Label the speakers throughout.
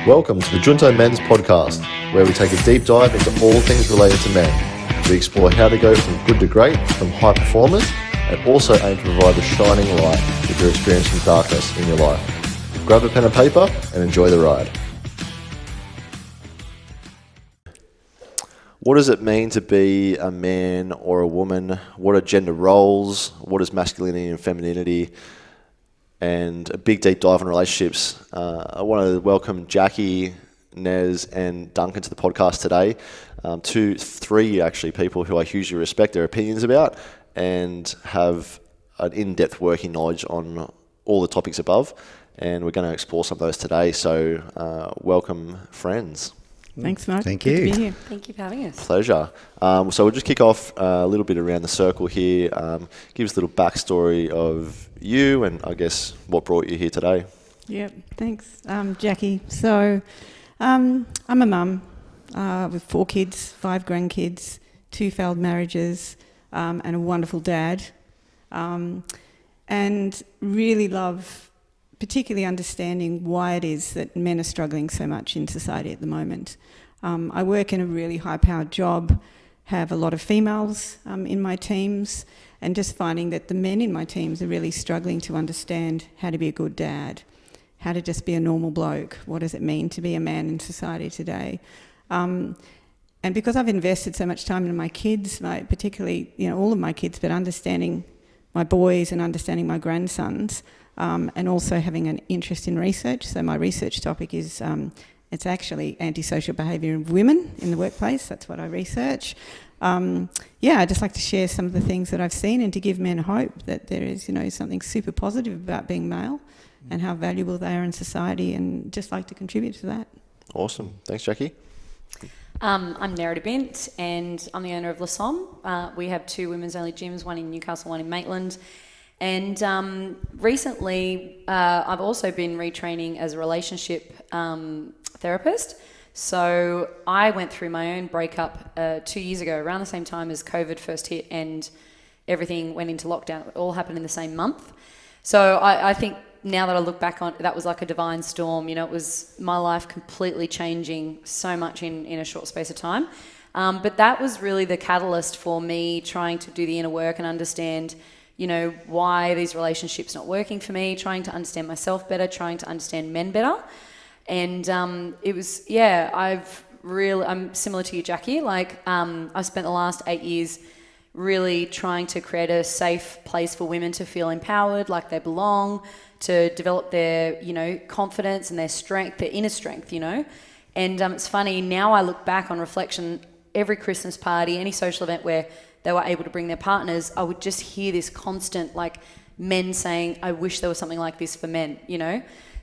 Speaker 1: Welcome to the Junto Men's Podcast, where we take a deep dive into all things related to men. We explore how to go from good to great, from high performers, and also aim to provide the shining light if you're experiencing darkness in your life. Grab a pen and paper and enjoy the ride. What does it mean to be a man or a woman? What are gender roles? What is masculinity and femininity? And a big deep dive on relationships. I want to welcome Jackie, Nez and Dunc to the podcast today. Three actually people who I hugely respect their opinions about and have an in-depth working knowledge on all the topics above. And we're going to explore some of those today. So welcome, friends.
Speaker 2: Thanks, Mark.
Speaker 3: Thank
Speaker 2: Good
Speaker 3: you.
Speaker 2: to be here.
Speaker 4: Thank you for having us.
Speaker 1: Pleasure. So we'll just kick off a little bit around the circle here. Give us a little backstory of you and I guess what brought you here today.
Speaker 2: Yep, thanks, Jackie. So I'm a mum with 4 kids, 5 grandkids, 2 failed marriages, and a wonderful dad. And really love particularly understanding why it is that men are struggling so much in society at the moment. I work in a really high-powered job, have a lot of females in my teams, and just finding that the men in my teams are really struggling to understand how to be a good dad, how to just be a normal bloke, what does it mean to be a man in society today. And because I've invested so much time in my kids, particularly all of my kids, but understanding my boys and understanding my grandsons, and also having an interest in research. So my research topic is, it's actually antisocial behaviour of women in the workplace. That's what I research. I'd just like to share some of the things that I've seen and to give men hope that there is, something super positive about being male and how valuable they are in society, and just like to contribute to that.
Speaker 1: Awesome. Thanks, Jackie.
Speaker 4: I'm Nerida Bint and I'm the owner of La Somme. We have 2 women's only gyms, one in Newcastle, one in Maitland. And recently, I've also been retraining as a relationship therapist. So I went through my own breakup 2 years ago, around the same time as COVID first hit and everything went into lockdown. It all happened in the same month. So I think now that I look back on it, that was like a divine storm. It was my life completely changing so much in a short space of time. But that was really the catalyst for me trying to do the inner work and understand why these relationships not working for me, trying to understand myself better, trying to understand men better. And it was, I'm similar to you, Jackie. I've spent the last 8 years really trying to create a safe place for women to feel empowered, like they belong, to develop their, confidence and their strength, their inner strength, And it's funny, now I look back on reflection, every Christmas party, any social event where they were able to bring their partners, I would just hear this constant, men saying, I wish there was something like this for men,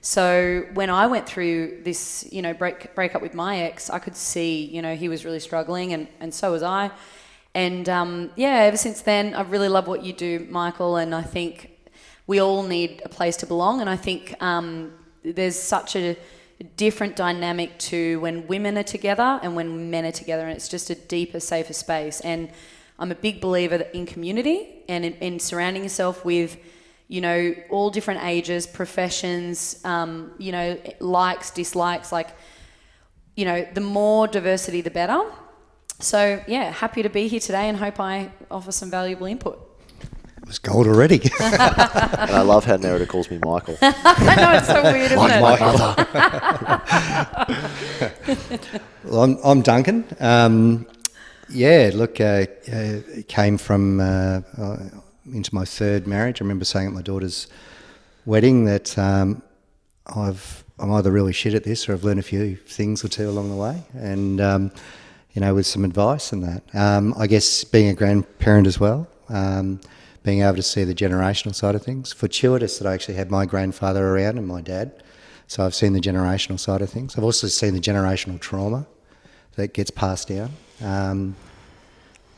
Speaker 4: So when I went through this, breakup with my ex, I could see, he was really struggling and so was I. And ever since then, I really love what you do, Michael, and I think we all need a place to belong. And I think there's such a different dynamic to when women are together and when men are together, and it's just a deeper, safer space. And I'm a big believer in community and in surrounding yourself with, all different ages, professions, likes, dislikes, the more diversity, the better. So, happy to be here today and hope I offer some valuable input.
Speaker 3: It was gold already.
Speaker 1: And I love how Nerida calls me Michael.
Speaker 4: I know, it's so weird, isn't it?
Speaker 1: Michael.
Speaker 3: Well, I'm Duncan. Came from into my 3rd marriage. I remember saying at my daughter's wedding that I'm either really shit at this or I've learned a few things or 2 along the way, and with some advice and that. I guess being a grandparent as well, being able to see the generational side of things. Fortuitous that I actually had my grandfather around and my dad, so I've seen the generational side of things. I've also seen the generational trauma that gets passed down.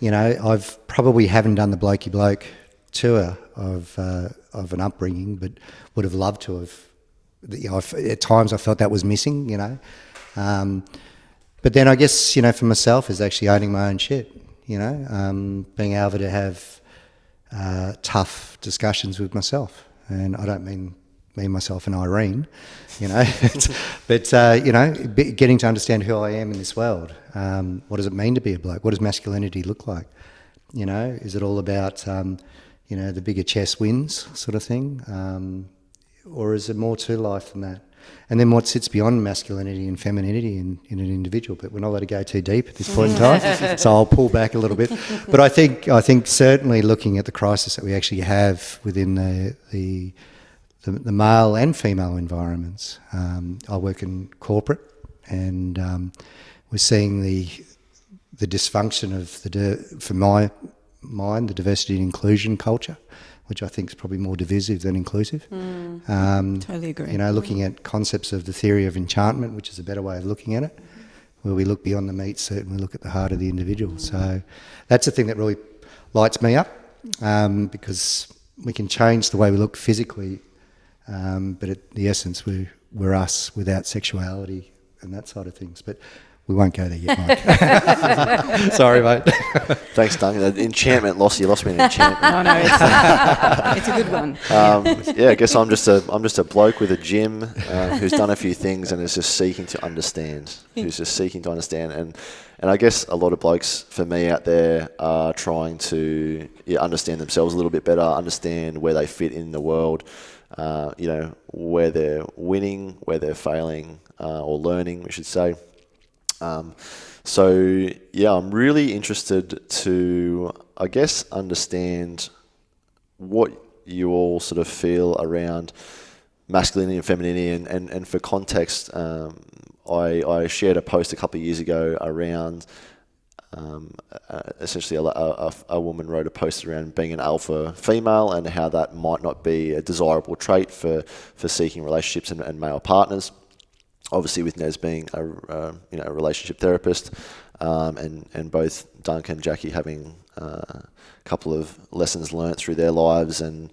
Speaker 3: I've probably haven't done the blokey bloke tour of an upbringing, but would have loved to have. At times I felt that was missing, But then I guess, for myself is actually owning my own shit, being able to have tough discussions with myself. And I don't mean me, myself and Irene, you know. But, you know, getting to understand who I am in this world. What does it mean to be a bloke? What does masculinity look like? You know, is it all about, you know, the bigger chest wins sort of thing? Or is there more to life than that? And then what sits beyond masculinity and femininity in an individual? But we're not allowed to go too deep at this point in time, so I'll pull back a little bit. But I think certainly looking at the crisis that we actually have within the male and female environments. I work in corporate, and we're seeing the dysfunction of for my mind, the diversity and inclusion culture, which I think is probably more divisive than inclusive.
Speaker 2: Totally agree.
Speaker 3: You know, looking at concepts of the theory of enchantment, which is a better way of looking at it, where we look beyond the meat suit and we look at the heart of the individual. So that's the thing that really lights me up, because we can change the way we look physically, but at the essence, we're us without sexuality and that side of things. But we won't go there yet, Mike. Sorry, mate.
Speaker 1: Thanks, Duncan. Enchantment lost. You lost me in enchantment.
Speaker 2: Oh no, it's a good one.
Speaker 1: Yeah, I guess I'm just a bloke with a gym who's done a few things and is just seeking to understand. And I guess a lot of blokes, for me out there, are trying to understand themselves a little bit better, understand where they fit in the world. You know, where they're winning, where they're failing, or learning, we should say. So yeah, I'm really interested to, I guess, understand what you all sort of feel around masculinity and femininity, and for context, I shared a post a couple of years ago around essentially a woman wrote a post around being an alpha female and how that might not be a desirable trait for seeking relationships and male partners. Obviously, with Nez being a relationship therapist, and both Dunk and Jackie having a couple of lessons learnt through their lives and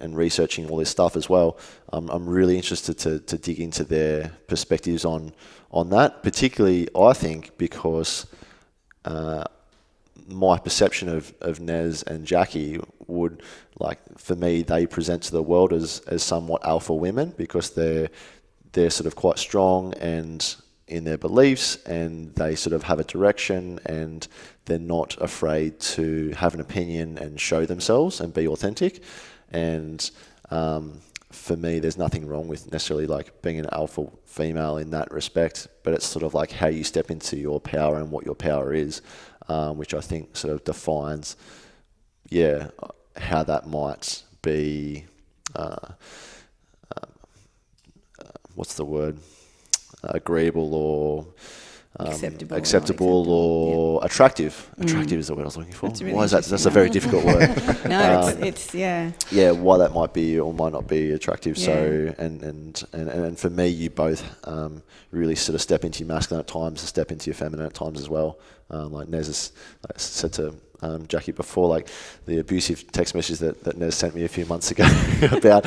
Speaker 1: researching all this stuff as well, I'm really interested to dig into their perspectives on that. Particularly, I think, because my perception of Nez and Jackie would, like, for me, they present to the world as somewhat alpha women, because they're sort of quite strong and in their beliefs, and they sort of have a direction, and they're not afraid to have an opinion and show themselves and be authentic. And for me, there's nothing wrong with necessarily like being an alpha female in that respect, but it's sort of like how you step into your power and what your power is, which I think sort of defines, how that might be. What's the word? Agreeable or acceptable or attractive. Attractive is the word I was looking for.
Speaker 2: Really,
Speaker 1: why is that? That's a very difficult word.
Speaker 2: No, it's yeah.
Speaker 1: Yeah, why that might be or might not be attractive.
Speaker 2: Yeah.
Speaker 1: So and for me, you both really sort of step into your masculine at times and step into your feminine at times as well. Like Nez has said to Jackie before, like the abusive text message that Nez sent me a few months ago about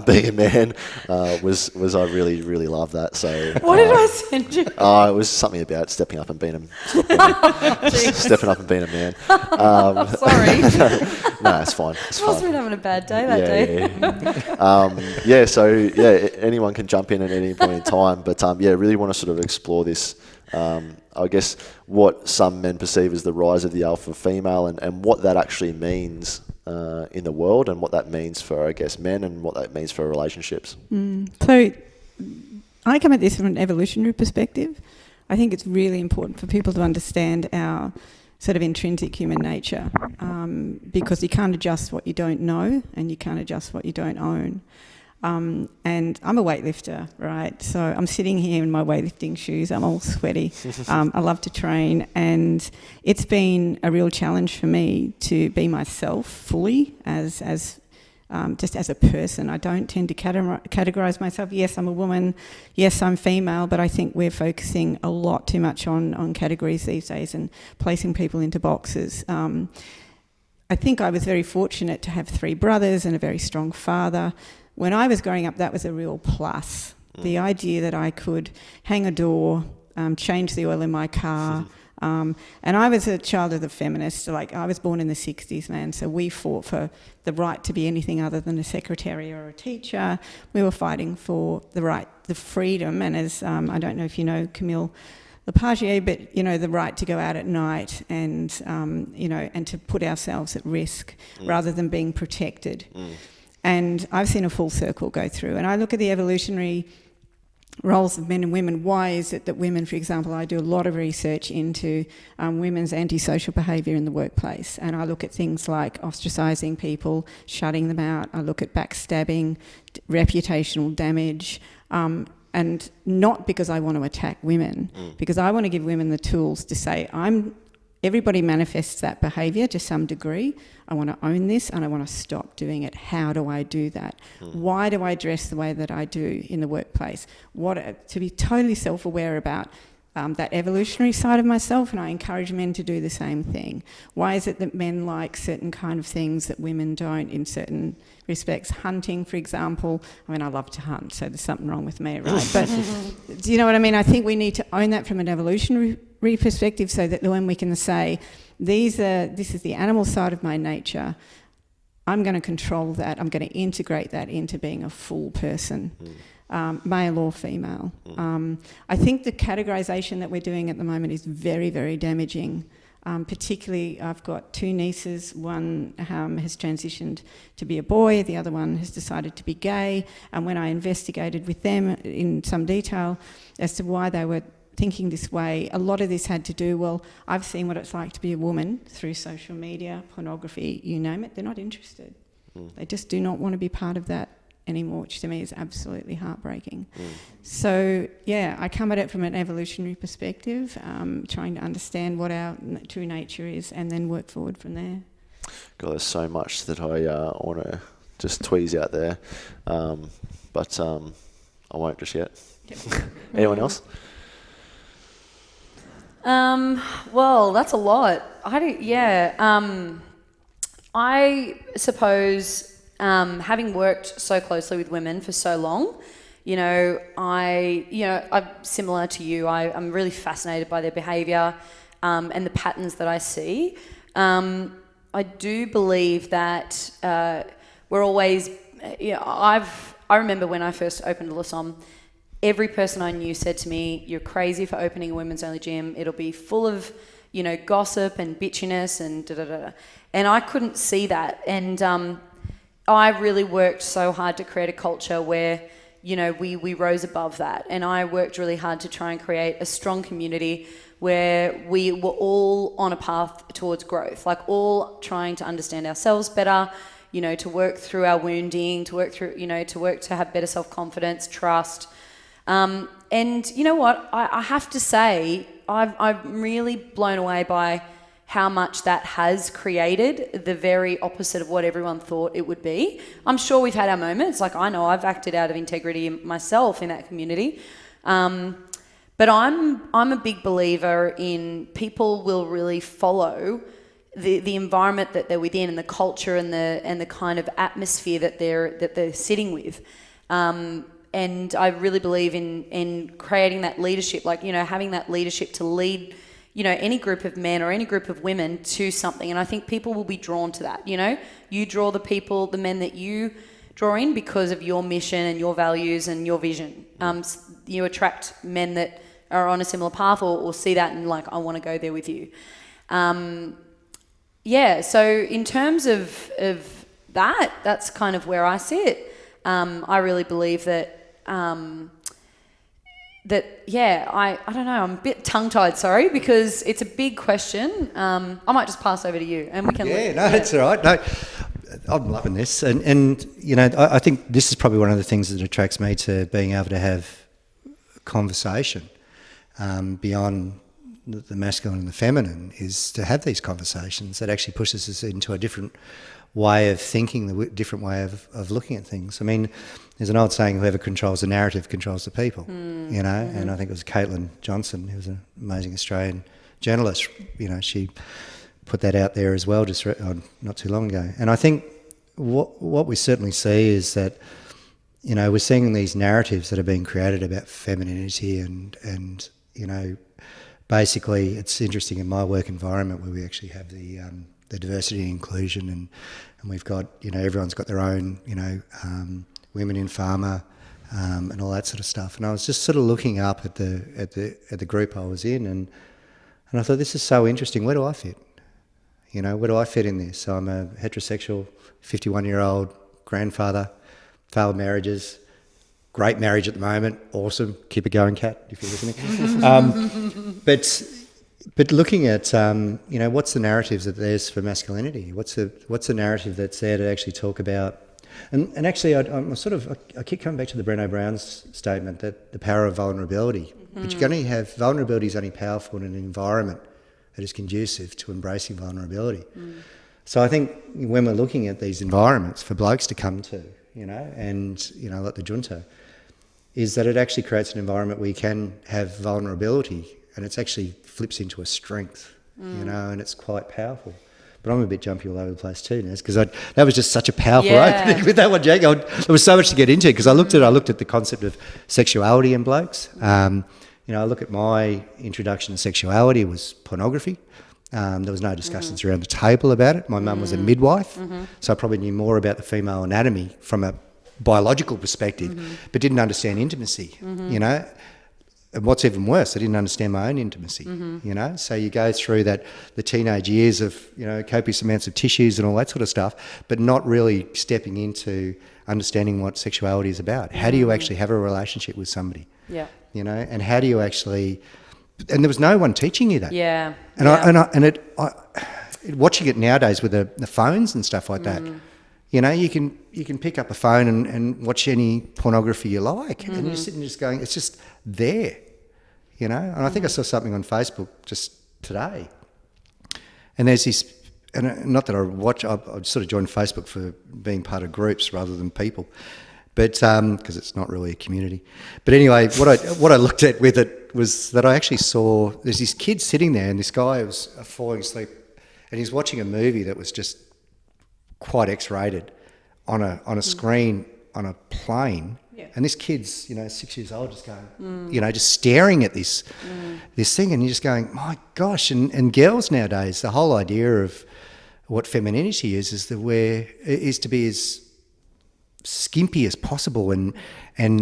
Speaker 1: being a man was I really, really love that. So
Speaker 4: What did I send you?
Speaker 1: it was something about stepping up and being a man.
Speaker 4: Sorry.
Speaker 1: No, it's fine. It's
Speaker 4: I must have
Speaker 1: fine.
Speaker 4: been having a bad day that day.
Speaker 1: So anyone can jump in at any point in time, but really want to sort of explore this. I guess what some men perceive as the rise of the alpha female, and what that actually means in the world, and what that means for, I guess, men, and what that means for relationships.
Speaker 2: So I come at this from an evolutionary perspective. I think it's really important for people to understand our sort of intrinsic human nature, because you can't adjust what you don't know, and you can't adjust what you don't own. And I'm a weightlifter, right? So I'm sitting here in my weightlifting shoes. I'm all sweaty. I love to train, and it's been a real challenge for me to be myself fully as just as a person. I don't tend to categorise myself. Yes, I'm a woman. Yes, I'm female. But I think we're focusing a lot too much on categories these days and placing people into boxes. I think I was very fortunate to have 3 brothers and a very strong father. When I was growing up, that was a real plus. The idea that I could hang a door, change the oil in my car, And I was a child of the feminists. Like, I was born in the 60s, man, so we fought for the right to be anything other than a secretary or a teacher. We were fighting for the freedom, and as I don't know if you know Camille Lepage, but, you know, the right to go out at night and, you know, and to put ourselves at risk rather than being protected. And I've seen a full circle go through. And I look at the evolutionary roles of men and women. Why is it that women, for example, I do a lot of research into women's antisocial behaviour in the workplace, and I look at things like ostracising people, shutting them out. I look at backstabbing, reputational damage, and not because I want to attack women, because I want to give women the tools to say, everybody manifests that behaviour to some degree. I want to own this and I want to stop doing it. How do I do that? Why do I dress the way that I do in the workplace? To be totally self-aware about that evolutionary side of myself, and I encourage men to do the same thing. Why is it that men like certain kind of things that women don't in certain respects? Hunting, for example. I mean, I love to hunt, so there's something wrong with me, right? But do you know what I mean? I think we need to own that from an evolutionary perspective, so that when we can say, this is the animal side of my nature, I'm going to control that, I'm going to integrate that into being a full person. Male or female. I think the categorisation that we're doing at the moment is very, very damaging. Particularly, I've got two nieces. One has transitioned to be a boy, the other one has decided to be gay. And when I investigated with them in some detail as to why they were thinking this way, a lot of this had to do, well, I've seen what it's like to be a woman through social media, pornography, you name it. They're not interested. They just do not want to be part of that anymore, which to me is absolutely heartbreaking. So, yeah, I come at it from an evolutionary perspective, trying to understand what our true nature is and then work forward from there.
Speaker 1: God, there's so much that I want to just tweeze out there, but I won't just yet. Anyone else?
Speaker 4: Well, that's a lot. I suppose having worked so closely with women for so long, I'm similar to you. I'm really fascinated by their behaviour and the patterns that I see. I do believe that we're always, I remember when I first opened Le Somme, every person I knew said to me, "You're crazy for opening a women's only gym. It'll be full of, gossip and bitchiness and da-da-da." And I couldn't see that. And I really worked so hard to create a culture where, we rose above that. And I worked really hard to try and create a strong community where we were all on a path towards growth, like all trying to understand ourselves better, to work through our wounding, to work to have better self-confidence, trust. And you know what? I have to say, I'm really blown away by how much that has created the very opposite of what everyone thought it would be. I'm sure we've had our moments. Like, I know I've acted out of integrity myself in that community. But I'm a big believer in people will really follow the environment that they're within and the culture and the kind of atmosphere that they're sitting with. And I really believe in creating that leadership, like, having that leadership to lead, any group of men or any group of women to something. And I think people will be drawn to that. You draw the men that you draw in because of your mission and your values and your vision. You attract men that are on a similar path or see that and like, I want to go there with you. So in terms of that's kind of where I sit. I really believe that, I don't know, I'm a bit tongue-tied, sorry, because it's a big question. I might just pass over to you and we can...
Speaker 3: That's all right. No, I'm loving this. And I think this is probably one of the things that attracts me to being able to have conversation beyond the masculine and the feminine, is to have these conversations that actually pushes us into a different way of thinking, the different way of looking at things. I mean, there's an old saying, whoever controls the narrative controls the people, and I think it was Caitlin Johnson, who was an amazing Australian journalist, she put that out there as well just not too long ago. And I think what we certainly see is that, we're seeing these narratives that are being created about femininity and basically, it's interesting in my work environment where we actually have the diversity and inclusion, and we've got, everyone's got their own, women in pharma, and all that sort of stuff. And I was just sort of looking up at the group I was in, and I thought, this is so interesting. Where do I fit? Where do I fit in this? So I'm a heterosexual, 51-year-old grandfather, failed marriages, great marriage at the moment, awesome. Keep it going, Kat, if you're listening. But looking at, what's the narratives that there's for masculinity? What's the narrative that's there to actually talk about? And actually, I keep coming back to the Brené Brown's statement that the power of vulnerability. But you can only have vulnerability is only powerful in an environment that is conducive to embracing vulnerability. So I think when we're looking at these environments for blokes to come to, like the junta, is that it actually creates an environment where you can have vulnerability, and it's actually flips into a strength, and it's quite powerful. But I'm a bit jumpy all over the place too, Nez, because that was just such a powerful opening with that one, Jack. There was so much to get into, because I looked at the concept of sexuality in blokes. I look at my introduction to sexuality was pornography. There was no discussions around the table about it. My mum was a midwife, so I probably knew more about the female anatomy from a biological perspective, but didn't understand intimacy, And what's even worse, I didn't understand my own intimacy, So you go through the teenage years of, copious amounts of tissues and all that sort of stuff, but not really stepping into understanding what sexuality is about. How do you actually have a relationship with somebody?
Speaker 4: Yeah.
Speaker 3: And how do you actually... And there was no one teaching you that.
Speaker 4: Yeah.
Speaker 3: And watching it nowadays with the phones and stuff like that, you can pick up a phone and watch any pornography you like, and you're sitting just going, it's just there, And I think I saw something on Facebook just today, and there's this, and not that I sort of joined Facebook for being part of groups rather than people, but because it's not really a community. But anyway, what I looked at with it was that I actually saw there's this kid sitting there, and this guy was falling asleep, and he's watching a movie that was just quite X-rated on a screen on a plane, and this kid's 6 years old, just going just staring at this thing, and you're just going, my gosh. And girls nowadays, the whole idea of what femininity is to be as skimpy as possible and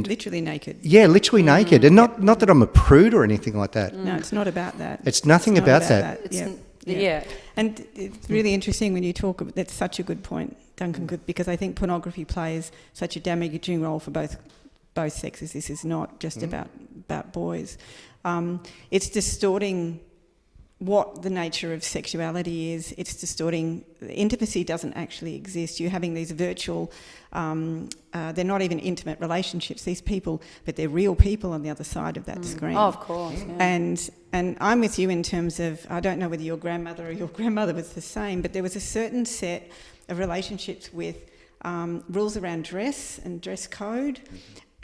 Speaker 2: literally naked.
Speaker 3: Yeah, literally naked, and not that I'm a prude or anything like that.
Speaker 2: No, it's not about that.
Speaker 3: It's nothing about that.
Speaker 2: Yeah. And it's really interesting when you talk about, that's such a good point, Duncan, because I think pornography plays such a damaging role for both sexes. This is not just about boys. It's distorting what the nature of sexuality is. It's distorting. Intimacy doesn't actually exist. You're having these virtual, they're not even intimate relationships, these people, but they're real people on the other side of that screen.
Speaker 4: Oh, of course. Yeah.
Speaker 2: And I'm with you in terms of, I don't know whether your grandmother or your grandmother was the same, but there was a certain set of relationships with rules around dress and dress code,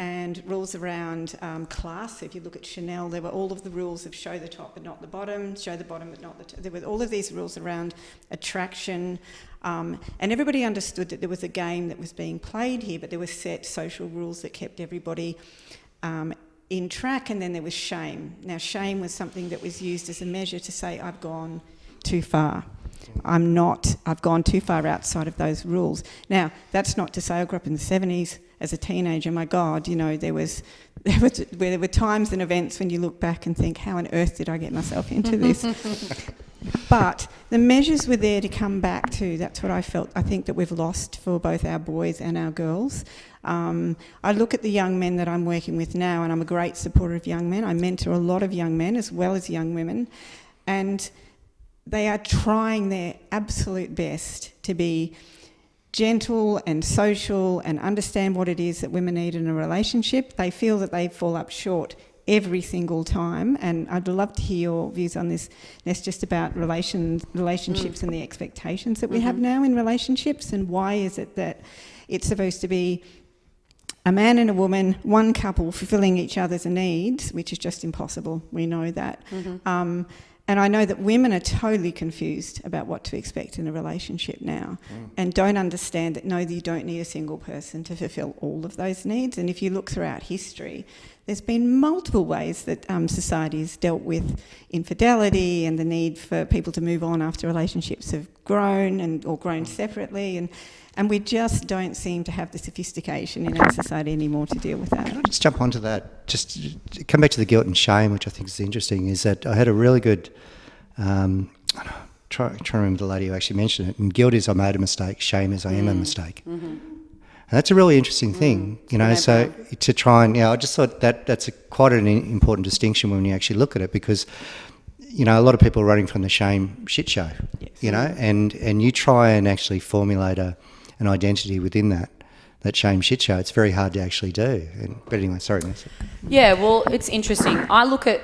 Speaker 2: and rules around class. So if you look at Chanel, there were all of the rules of show the top but not the bottom, show the bottom but not the top. There were all of these rules around attraction, and everybody understood that there was a game that was being played here, but there were set social rules that kept everybody in track. And then there was shame. Now, shame was something that was used as a measure to say, I've gone too far. I've gone too far outside of those rules. Now, that's not to say I grew up in the 70s as a teenager. My God, there were times and events when you look back and think, how on earth did I get myself into this? But the measures were there to come back to. That's what I felt. I think that we've lost for both our boys and our girls. I look at the young men that I'm working with now, and I'm a great supporter of young men. I mentor a lot of young men as well as young women, and they are trying their absolute best to be gentle and social and understand what it is that women need in a relationship. They feel that they fall up short every single time, and I'd love to hear your views on this. That's just about relationships and the expectations that we have now in relationships, and why is it that it's supposed to be a man and a woman, one couple fulfilling each other's needs, which is just impossible. We know that. And I know that women are totally confused about what to expect in a relationship now and don't understand that, no, you don't need a single person to fulfil all of those needs. And if you look throughout history, there's been multiple ways that society has dealt with infidelity and the need for people to move on after relationships have grown or grown separately. And we just don't seem to have the sophistication in our society anymore to deal with that.
Speaker 3: Can I just jump onto that? Just come back to the guilt and shame, which I think is interesting, is that I had a really good... try to remember the lady who actually mentioned it. And guilt is I made a mistake, shame is I am a mistake. And that's a really interesting thing, you know, so to try and... I just thought that's quite an important distinction when you actually look at it, because... You know, a lot of people are running from the shame shit show, you know, and you try and actually formulate an identity within that shame shit show. It's very hard to actually do. But anyway, sorry, Nancy.
Speaker 4: Yeah, well, it's interesting. I look at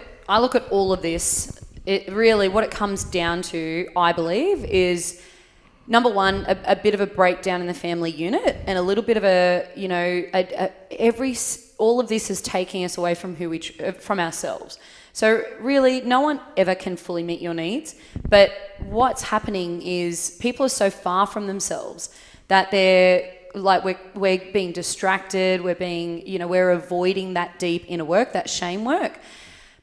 Speaker 4: all of this. It really, what it comes down to, I believe, is number one, a bit of a breakdown in the family unit, and a little bit of a, you know, all of this is taking us away from from ourselves. So really, no one ever can fully meet your needs. But what's happening is people are so far from themselves that they're like, we're being distracted. We're avoiding that deep inner work, that shame work.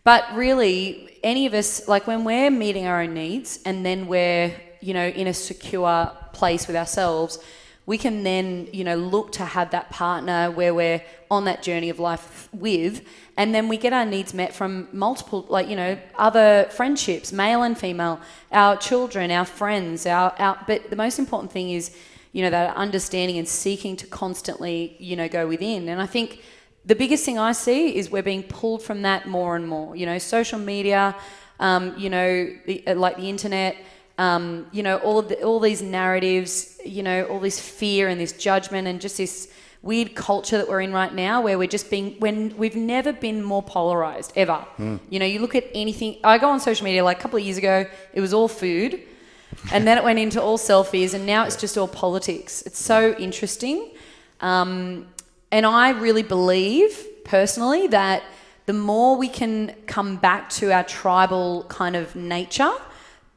Speaker 4: But really, any of us, like when we're meeting our own needs and then we're, you know, in a secure place with ourselves, we can then, you know, look to have that partner where we're on that journey of life with, and then we get our needs met from multiple, like, you know, other friendships, male and female, our children, our friends, but the most important thing is, you know, that understanding and seeking to constantly, you know, go within. And I think the biggest thing I see is we're being pulled from that more and more, you know, social media, you know, like the internet, you know, all these narratives, you know, all this fear and this judgment and just this weird culture that we're in right now, where when we've never been more polarized ever. You know, you look at anything. I go on social media, like a couple of years ago, it was all food, and then it went into all selfies, and now it's just all politics. It's so interesting, and I really believe personally that the more we can come back to our tribal kind of nature,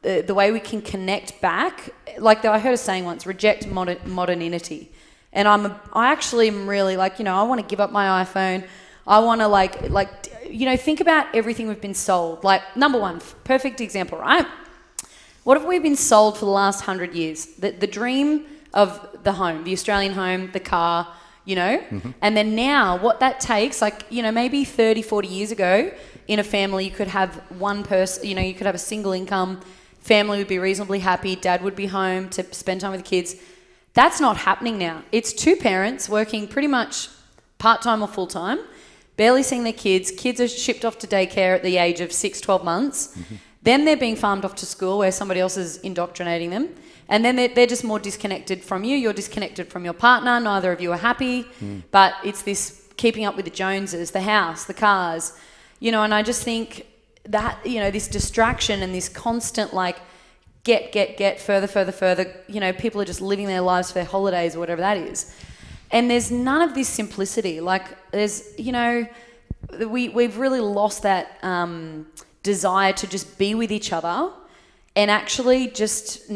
Speaker 4: the way we can connect back, like I heard a saying once, reject modernity. And I actually am really like, you know, I want to give up my iPhone. I want to like, you know, think about everything we've been sold. Like, number one, perfect example, right? What have we been sold for the last 100 years? The dream of the home, the Australian home, the car, you know? And then now what that takes, like, you know, maybe 30, 40 years ago in a family, you could have one person, you know, you could have a single income, family would be reasonably happy, dad would be home to spend time with the kids. That's not happening now. It's two parents working pretty much part-time or full-time, barely seeing their kids. Kids are shipped off to daycare at the age of 6, 12 months. Then they're being farmed off to school where somebody else is indoctrinating them. And then they're just more disconnected from you. You're disconnected from your partner. Neither of you are happy. But it's this keeping up with the Joneses, the house, the cars, you know, and I just think that, you know, this distraction and this constant like, get, further, you know, people are just living their lives for their holidays or whatever that is. And there's none of this simplicity. Like there's, you know, we've really lost that desire to just be with each other and actually just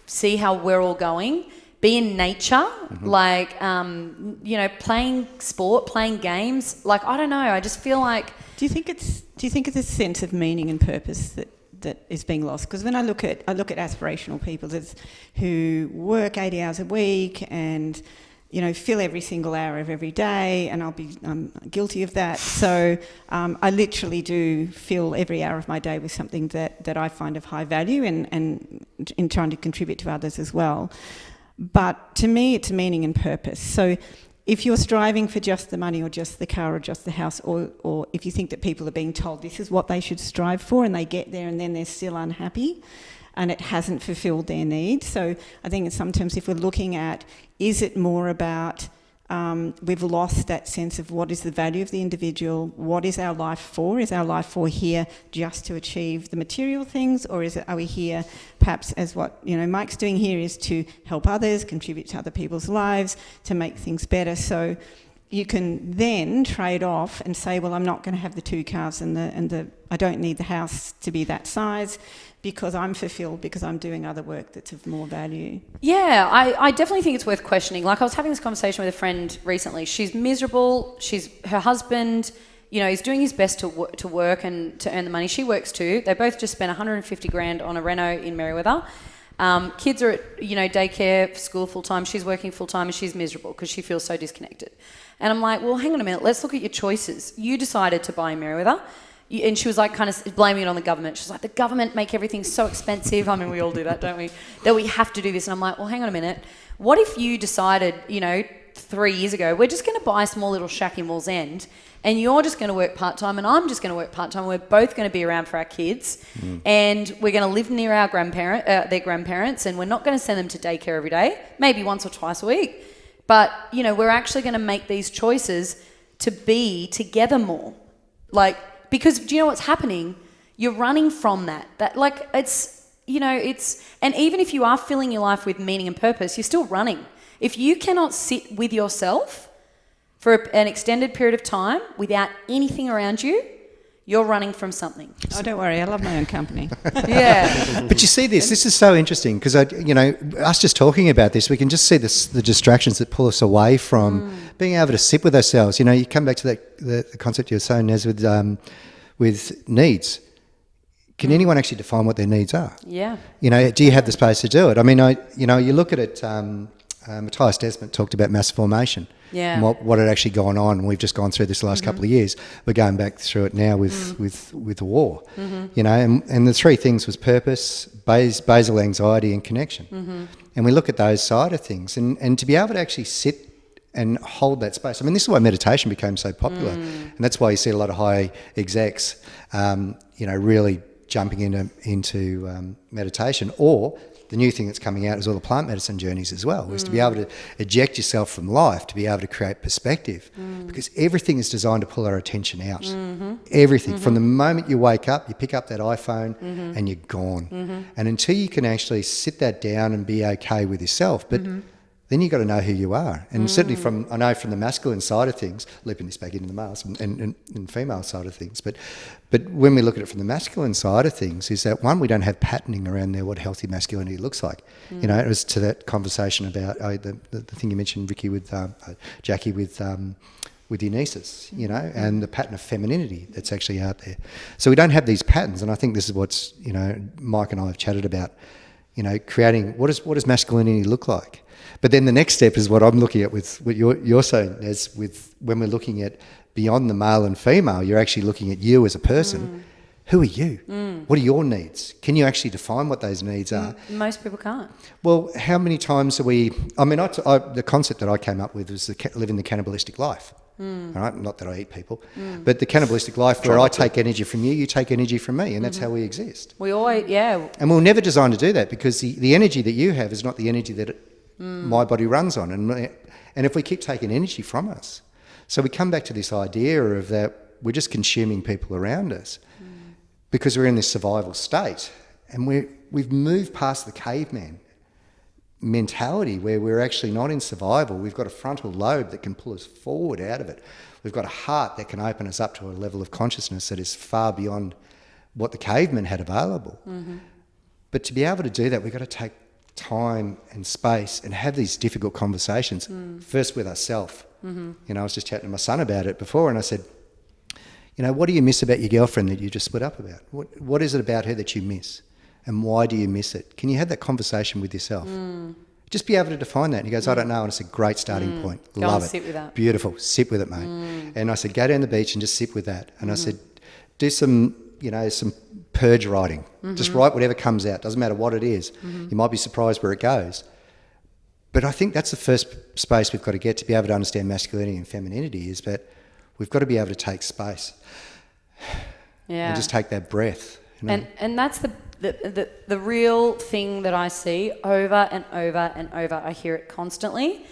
Speaker 4: see how we're all going, be in nature, like, you know, playing sport, playing games. Like, I don't know, I just feel like...
Speaker 2: Do you think it's a sense of meaning and purpose that is being lost? Because when I look at aspirational people who work 80 hours a week and, you know, fill every single hour of every day, and I'm guilty of that. So I literally do fill every hour of my day with something that I find of high value and in trying to contribute to others as well. But to me, it's meaning and purpose. So if you're striving for just the money or just the car or just the house, or if you think that people are being told this is what they should strive for and they get there and then they're still unhappy and it hasn't fulfilled their needs. So I think sometimes if we're looking at, is it more about we've lost that sense of what is the value of the individual, what is our life for? Is our life for here just to achieve the material things, or are we here perhaps as what, you know, Mike's doing here is to help others, contribute to other people's lives, to make things better? So you can then trade off and say, well, I'm not going to have the 2 cars and I don't need the house to be that size because I'm fulfilled, because I'm doing other work that's of more value.
Speaker 4: Yeah, I definitely think it's worth questioning. Like, I was having this conversation with a friend recently. She's miserable. Her husband, is doing his best to work and to earn the money. She works too. They both just spent 150 grand on a reno in Merewether. Kids are at, daycare, school full-time. She's working full-time and she's miserable because she feels so disconnected. And I'm like, well, hang on a minute. Let's look at your choices. You decided to buy in Merewether. And she was like kind of blaming it on the government. She's like, the government make everything so expensive. I mean, we all do that, don't we? That we have to do this. And I'm like, well, hang on a minute. What if you decided, 3 years ago, we're just going to buy a small little shack in Walls End and you're just going to work part-time and I'm just going to work part-time. We're both going to be around for our kids and we're going to live near our their grandparents, and we're not going to send them to daycare every day, maybe once or twice a week. But, we're actually going to make these choices to be together more. Because do you know what's happening? You're running from that. And even if you are filling your life with meaning and purpose, you're still running. If you cannot sit with yourself for an extended period of time without anything around you, you're running from something.
Speaker 2: Oh, don't worry, I love my own company.
Speaker 4: Yeah.
Speaker 3: But you see this is so interesting because, us just talking about this, we can just see the distractions that pull us away from being able to sit with ourselves. You come back to the concept you were saying, Nez, with needs. Can anyone actually define what their needs are?
Speaker 4: Yeah.
Speaker 3: Do you have the space to do it? I mean, you look at it, Matthias Desmond talked about mass formation.
Speaker 4: Yeah.
Speaker 3: And what had actually gone on. We've just gone through this the last couple of years. We're going back through it now with the war. And the 3 things was purpose, basal anxiety and connection. And we look at those side of things. And to be able to actually sit and hold that space. I mean, this is why meditation became so popular. And that's why you see a lot of high execs, really jumping into meditation. Or the new thing that's coming out is all the plant medicine journeys as well, is to be able to eject yourself from life, to be able to create perspective. Because everything is designed to pull our attention out. Everything. From the moment you wake up, you pick up that iPhone and you're gone. And until you can actually sit that down and be okay with yourself, but then you've got to know who you are. And certainly from the masculine side of things, looping this back into the males and female side of things, but when we look at it from the masculine side of things, is that, one, we don't have patterning around there what healthy masculinity looks like. It was to that conversation about the thing you mentioned, Vicky, with Jackie, with your nieces, and the pattern of femininity that's actually out there. So we don't have these patterns, and I think this is what's, Mike and I have chatted about, creating what does masculinity look like? But then the next step is what I'm looking at with what you're saying, as with when we're looking at beyond the male and female, you're actually looking at you as a person. Who are you? What are your needs? Can you actually define what those needs are?
Speaker 4: Most people can't.
Speaker 3: Well, how many times are we... I mean, the concept that I came up with was living the cannibalistic life. All right? Not that I eat people, but the cannibalistic life where I take energy from you, you take energy from me, and that's how we exist.
Speaker 4: We always, yeah.
Speaker 3: And we're never designed to do that, because the energy that you have is not the energy that my body runs on. And if we keep taking energy from us, so we come back to this idea of that we're just consuming people around us because we're in this survival state, and we've moved past the caveman mentality where we're actually not in survival. We've got a frontal lobe that can pull us forward out of it. We've got a heart that can open us up to a level of consciousness that is far beyond what the caveman had available. But to be able to do that, we've got to take time and space and have these difficult conversations, first with ourselves. I was just chatting to my son about it before, and I said, what do you miss about your girlfriend that you just split up about? What is it about her that you miss? And why do you miss it? Can you have that conversation with yourself? Just be able to define that. And he goes, I don't know. And it's a great starting point.
Speaker 4: Go
Speaker 3: Love
Speaker 4: and
Speaker 3: it.
Speaker 4: sit with that.
Speaker 3: Beautiful. Sit with it, mate. And I said, go down the beach and just sit with that. And I said, do some purge writing. Just write whatever comes out. Doesn't matter what it is. You might be surprised where it goes. But I think that's the first space we've got to get to be able to understand masculinity and femininity, is that we've got to be able to take space. And just take that breath.
Speaker 4: And that's the real thing that I see over and over and over. I hear it constantly.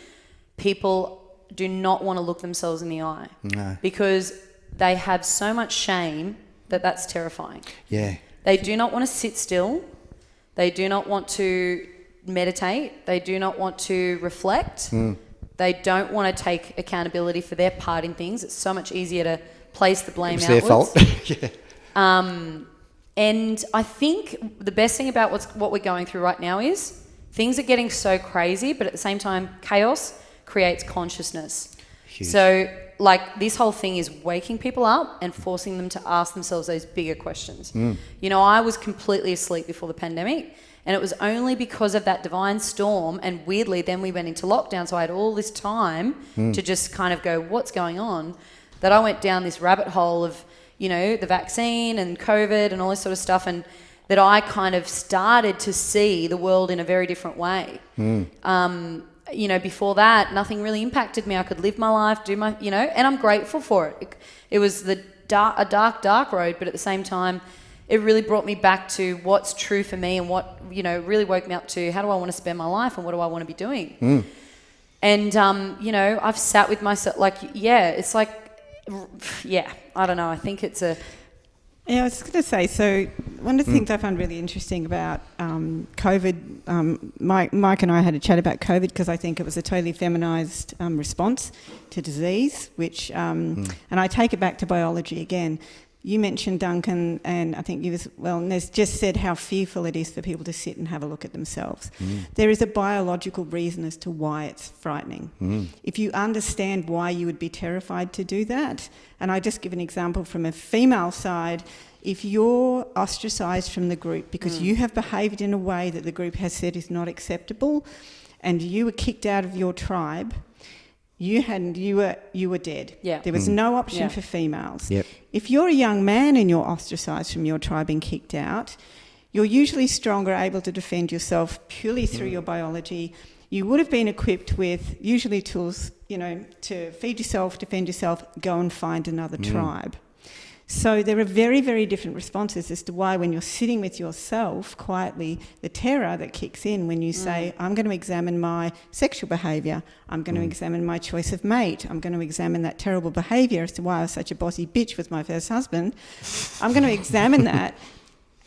Speaker 4: People do not want to look themselves in the eye.
Speaker 3: No.
Speaker 4: Because they have so much shame that's terrifying.
Speaker 3: Yeah.
Speaker 4: They do not want to sit still. They do not want to meditate. They do not want to reflect They don't want to take accountability for their part in things. It's so much easier to place the blame
Speaker 3: It's
Speaker 4: outwards.
Speaker 3: their fault. Yeah.
Speaker 4: And I think the best thing about what we're going through right now is things are getting so crazy, but at the same time, chaos creates consciousness.
Speaker 3: Huge.
Speaker 4: So, like, this whole thing is waking people up and forcing them to ask themselves those bigger questions. You know, I was completely asleep before the pandemic, and it was only because of that divine storm, and weirdly, then we went into lockdown, so I had all this time to just kind of go, what's going on? That I went down this rabbit hole of, you know, the vaccine and COVID and all this sort of stuff, and that I kind of started to see the world in a very different way. You know, before that, nothing really impacted me. I could live my life, do my, you know, and I'm grateful for it. It was a dark road, but at the same time, it really brought me back to what's true for me and what, you know, really woke me up to how do I want to spend my life and what do I want to be doing? And, you know, I've sat with myself, like, yeah, it's like, yeah, I don't know. I think it's a...
Speaker 2: Yeah, I was going to say, so one of the things I found really interesting about COVID, Mike and I had a chat about COVID because I think it was a totally feminised response to disease, which, and I take it back to biology again. You mentioned Duncan, and I think you as well, Nez, just said how fearful it is for people to sit and have a look at themselves. There is a biological reason as to why it's frightening. If you understand why you would be terrified to do that, and I just give an example from a female side, if you're ostracised from the group because you have behaved in a way that the group has said is not acceptable, and you were kicked out of your tribe, you were dead.
Speaker 4: Yeah.
Speaker 2: There was no option for females.
Speaker 3: Yep.
Speaker 2: If you're a young man and you're ostracised from your tribe and kicked out, you're usually stronger, able to defend yourself purely through your biology. You would have been equipped with usually tools, you know, to feed yourself, defend yourself, go and find another tribe. So there are very, very different responses as to why when you're sitting with yourself quietly, the terror that kicks in when you say, I'm going to examine my sexual behaviour, I'm going to examine my choice of mate, I'm going to examine that terrible behaviour as to why I was such a bossy bitch with my first husband, I'm going to examine that.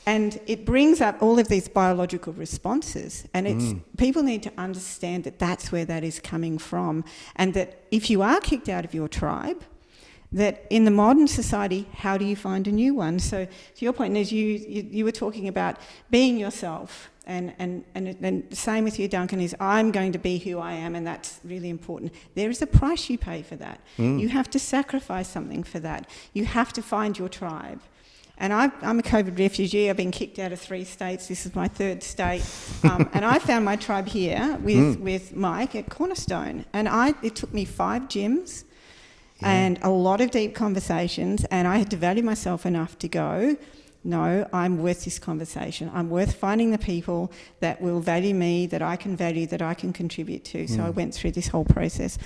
Speaker 2: And it brings up all of these biological responses. And it's people need to understand that that's where that is coming from. And that if you are kicked out of your tribe, that in the modern society, how do you find a new one? So to your point, Nez, you were talking about being yourself. And the same with you, Duncan, is I'm going to be who I am, and that's really important. There is a price you pay for that. You have to sacrifice something for that. You have to find your tribe. And I'm a COVID refugee. I've been kicked out of 3 states. This is my 3rd state. And I found my tribe here with Mike at Cornerstone. And it took me 5 gyms and a lot of deep conversations. And I had to value myself enough to go, no, I'm worth this conversation. I'm worth finding the people that will value me, that I can value, that I can contribute to. So I went through this whole process.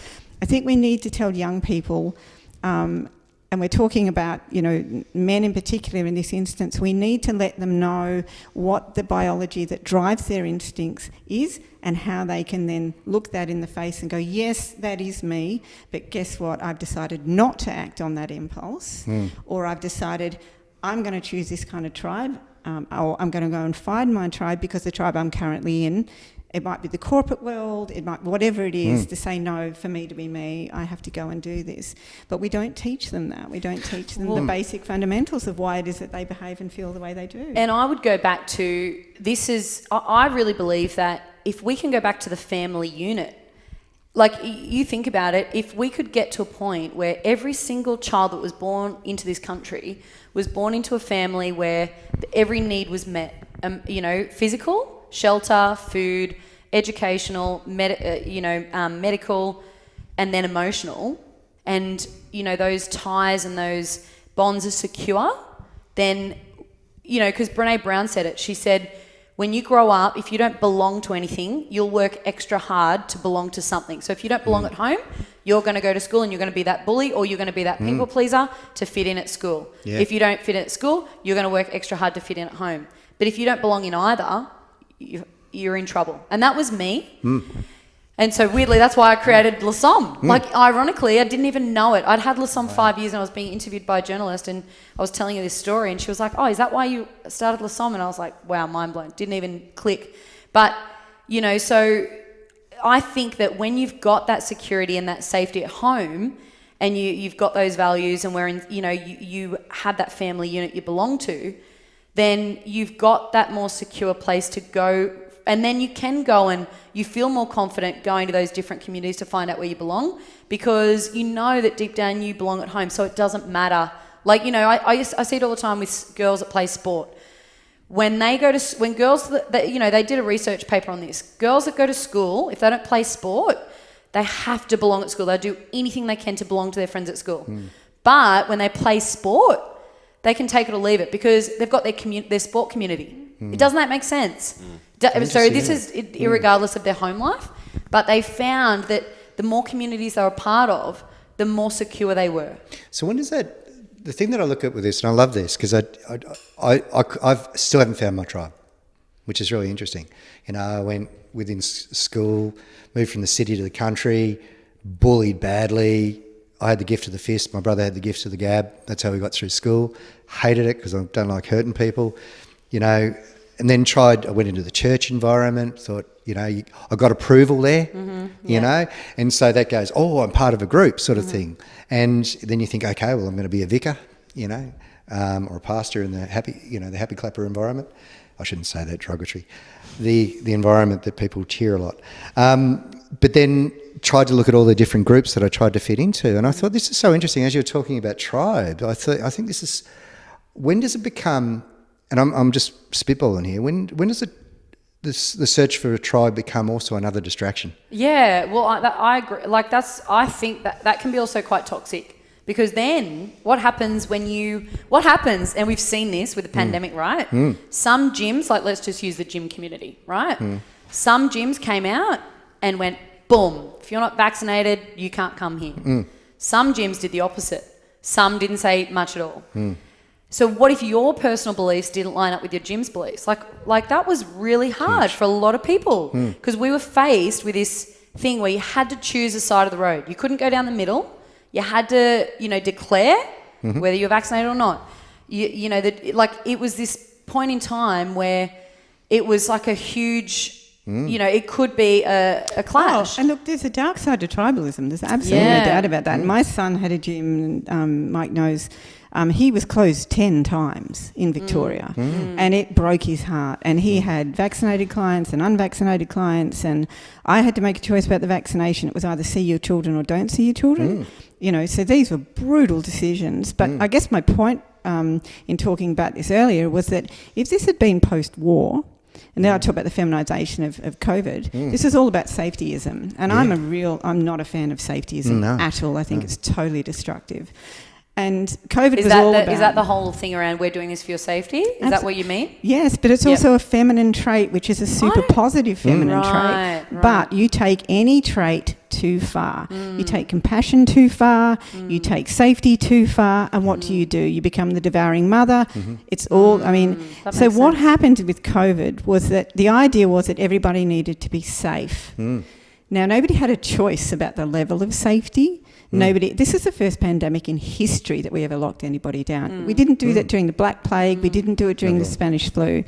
Speaker 2: I think we need to tell young people... and we're talking about, you know, men in particular in this instance, we need to let them know what the biology that drives their instincts is and how they can then look that in the face and go, yes, that is me, but guess what? I've decided not to act on that impulse, or I've decided I'm going to choose this kind of tribe, or I'm going to go and find my tribe because the tribe I'm currently in, it might be the corporate world, it might whatever it is, to say no, for me to be me, I have to go and do this. But we don't teach them that. We don't teach them the basic fundamentals of why it is that they behave and feel the way they do.
Speaker 4: And I would go back to, I really believe that if we can go back to the family unit, like you think about it, if we could get to a point where every single child that was born into this country was born into a family where every need was met, you know, physical, shelter, food, educational, medical, and then emotional, and, you know, those ties and those bonds are secure, then, you know, because Brené Brown said it, she said, when you grow up, if you don't belong to anything, you'll work extra hard to belong to something. So if you don't belong at home, you're going to go to school and you're going to be that bully, or you're going to be that people pleaser to fit in at school.
Speaker 3: Yeah.
Speaker 4: If you don't fit in at school, you're going to work extra hard to fit in at home. But if you don't belong in either, you're in trouble. And that was me. And so weirdly, that's why I created La Somme. Like, ironically, I didn't even know it. I'd had La Somme 5 years and I was being interviewed by a journalist and I was telling her this story and she was like, oh, is that why you started La Somme? And I was like, wow, mind blown. Didn't even click. But, you know, so I think that when you've got that security and that safety at home, and you've got those values, and you have that family unit you belong to, then you've got that more secure place to go, and then you can go and you feel more confident going to those different communities to find out where you belong, because you know that deep down you belong at home, so it doesn't matter. Like, I see it all the time with girls that play sport. When girls, they did a research paper on this. Girls that go to school, if they don't play sport, they have to belong at school. They'll do anything they can to belong to their friends at school. But when they play sport, they can take it or leave it, because they've got their sport community. Doesn't that make sense? So this is irregardless of their home life, but they found that the more communities they were part of, the more secure they were.
Speaker 3: So when does that... The thing that I look at with this, and I love this, because I still haven't found my tribe, which is really interesting. I went within school, moved from the city to the country, bullied badly. I had the gift of the fist. My brother had the gift of the gab. That's how we got through school. Hated it because I don't like hurting people, and then I went into the church environment, thought, I got approval there, and so that goes, I'm part of a group sort of thing. And then you think, okay, well, I'm going to be a vicar, or a pastor in the happy clapper environment. I shouldn't say that, derogatory. The environment that people cheer a lot. But then tried to look at all the different groups that I tried to fit into, and I thought, this is so interesting. As you were talking about tribe, I think this is, when does it become, and I'm just spitballing here, when does the search for a tribe become also another distraction? Yeah,
Speaker 4: well, I agree. I think that can be also quite toxic, because then what happens, and we've seen this with the pandemic, right? Some gyms, let's just use the gym community, right? Some gyms came out and went, boom, if you're not vaccinated, you can't come here. Some gyms did the opposite. Some didn't say much at all. So what if your personal beliefs didn't line up with your gym's beliefs? Like that was really hard for a lot of people, because we were faced with this thing where you had to choose a side of the road. You couldn't go down the middle. You had to, declare whether you're vaccinated or not. It was this point in time where it was like a huge, it could be a clash.
Speaker 2: Oh, and look, there's a dark side to tribalism. There's absolutely no doubt about that. My son had a gym, Mike knows. He was closed 10 times in Victoria, and it broke his heart. And he had vaccinated clients and unvaccinated clients, and I had to make a choice about the vaccination. It was either see your children or don't see your children. So these were brutal decisions. But I guess my point in talking about this earlier was that if this had been post-war, and then I talk about the feminisation of COVID, this is all about safetyism. And I'm not a fan of safetyism at all. I think it's totally destructive. And COVID was all about...
Speaker 4: Is that the whole thing around we're doing this for your safety? Is that what you mean?
Speaker 2: Yes, but it's also a feminine trait, which is a super positive feminine trait. Right. But you take any trait too far. You take compassion too far. You take safety too far. And what do? You become the devouring mother. It's all... so what happened with COVID was that the idea was that everybody needed to be safe. Now, nobody had a choice about the level of safety. This is the first pandemic in history that we ever locked anybody down. We didn't do that during the Black Plague. We didn't do it during the Spanish flu.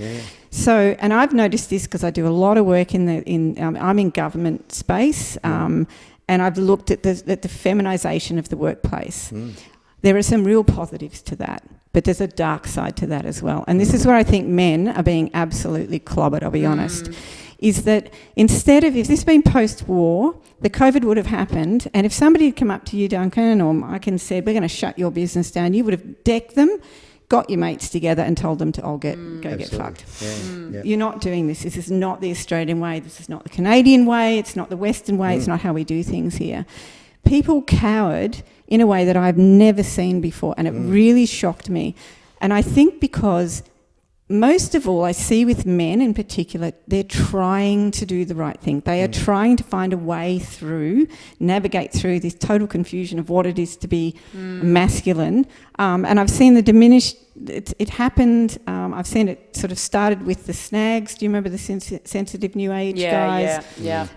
Speaker 2: So, and I've noticed this because I do a lot of work I'm in government space, and I've looked at the feminisation of the workplace. There are some real positives to that, but there's a dark side to that as well. And this is where I think men are being absolutely clobbered, I'll be honest. Is that instead of, if this had been post-war, the COVID would have happened, and if somebody had come up to you, Duncan, or Mike, and said, we're going to shut your business down, you would have decked them, got your mates together and told them to all get fucked. You're not doing this. This is not the Australian way. This is not the Canadian way. It's not the Western way. It's not how we do things here. People cowered in a way that I've never seen before, and it really shocked me. And I think because... most of all, I see with men in particular, they're trying to do the right thing. They are trying to find a way through, navigate through this total confusion of what it is to be masculine. And I've seen the diminished, it happened, I've seen it sort of started with the snags. Do you remember the sensitive new age guys?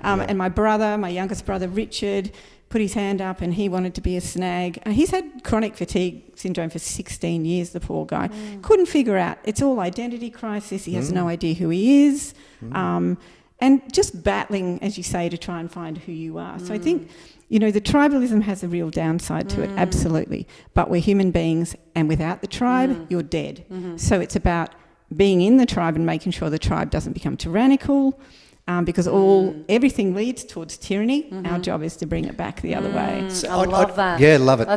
Speaker 2: And my youngest brother, Richard, put his hand up and he wanted to be a snag. He's had chronic fatigue syndrome for 16 years, the poor guy. Couldn't figure out. It's all identity crisis. He has no idea who he is. and just battling, as you say, to try and find who you are. So I think, you know, the tribalism has a real downside to it, absolutely. But we're human beings, and without the tribe, you're dead. So it's about being in the tribe and making sure the tribe doesn't become tyrannical, because everything leads towards tyranny. Our job is to bring it back the other way.
Speaker 4: I love that.
Speaker 3: Yeah, love it.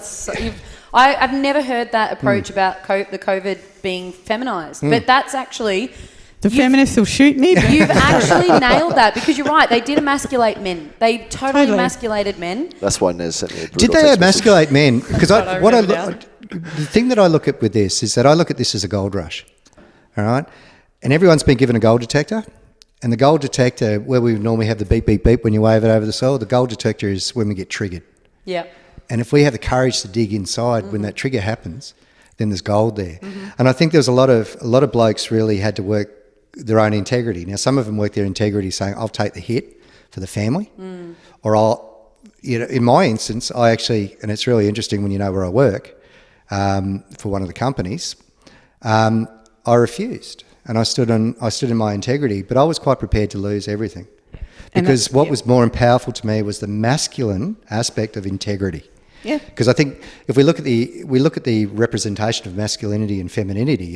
Speaker 4: I've never heard that approach about the COVID being feminised, but that's actually...
Speaker 2: The feminists will shoot me. But
Speaker 4: You've actually nailed that, because you're right. They did emasculate men. They totally emasculated men.
Speaker 1: That's why Nez sent me a brutal
Speaker 3: Did they
Speaker 1: text message.
Speaker 3: emasculate men? Because
Speaker 4: What
Speaker 3: the thing that I look at with this is that I look at this as a gold rush, all right? And everyone's been given a gold detector, and the gold detector, where we normally have the beep, beep, beep when you wave it over the soil, the gold detector is when we get triggered.
Speaker 4: Yeah.
Speaker 3: And if we have the courage to dig inside when that trigger happens, then there's gold there. And I think there's a lot of blokes really had to work their own integrity. Now, some of them work their integrity saying, I'll take the hit for the family, or I'll, you know, in my instance, I actually, and it's really interesting when you know where I work, for one of the companies, I refused, and I stood in my integrity, but I was quite prepared to lose everything, because what was more powerful to me was the masculine aspect of integrity.
Speaker 2: Yeah.
Speaker 3: Because I think if we look at the representation of masculinity and femininity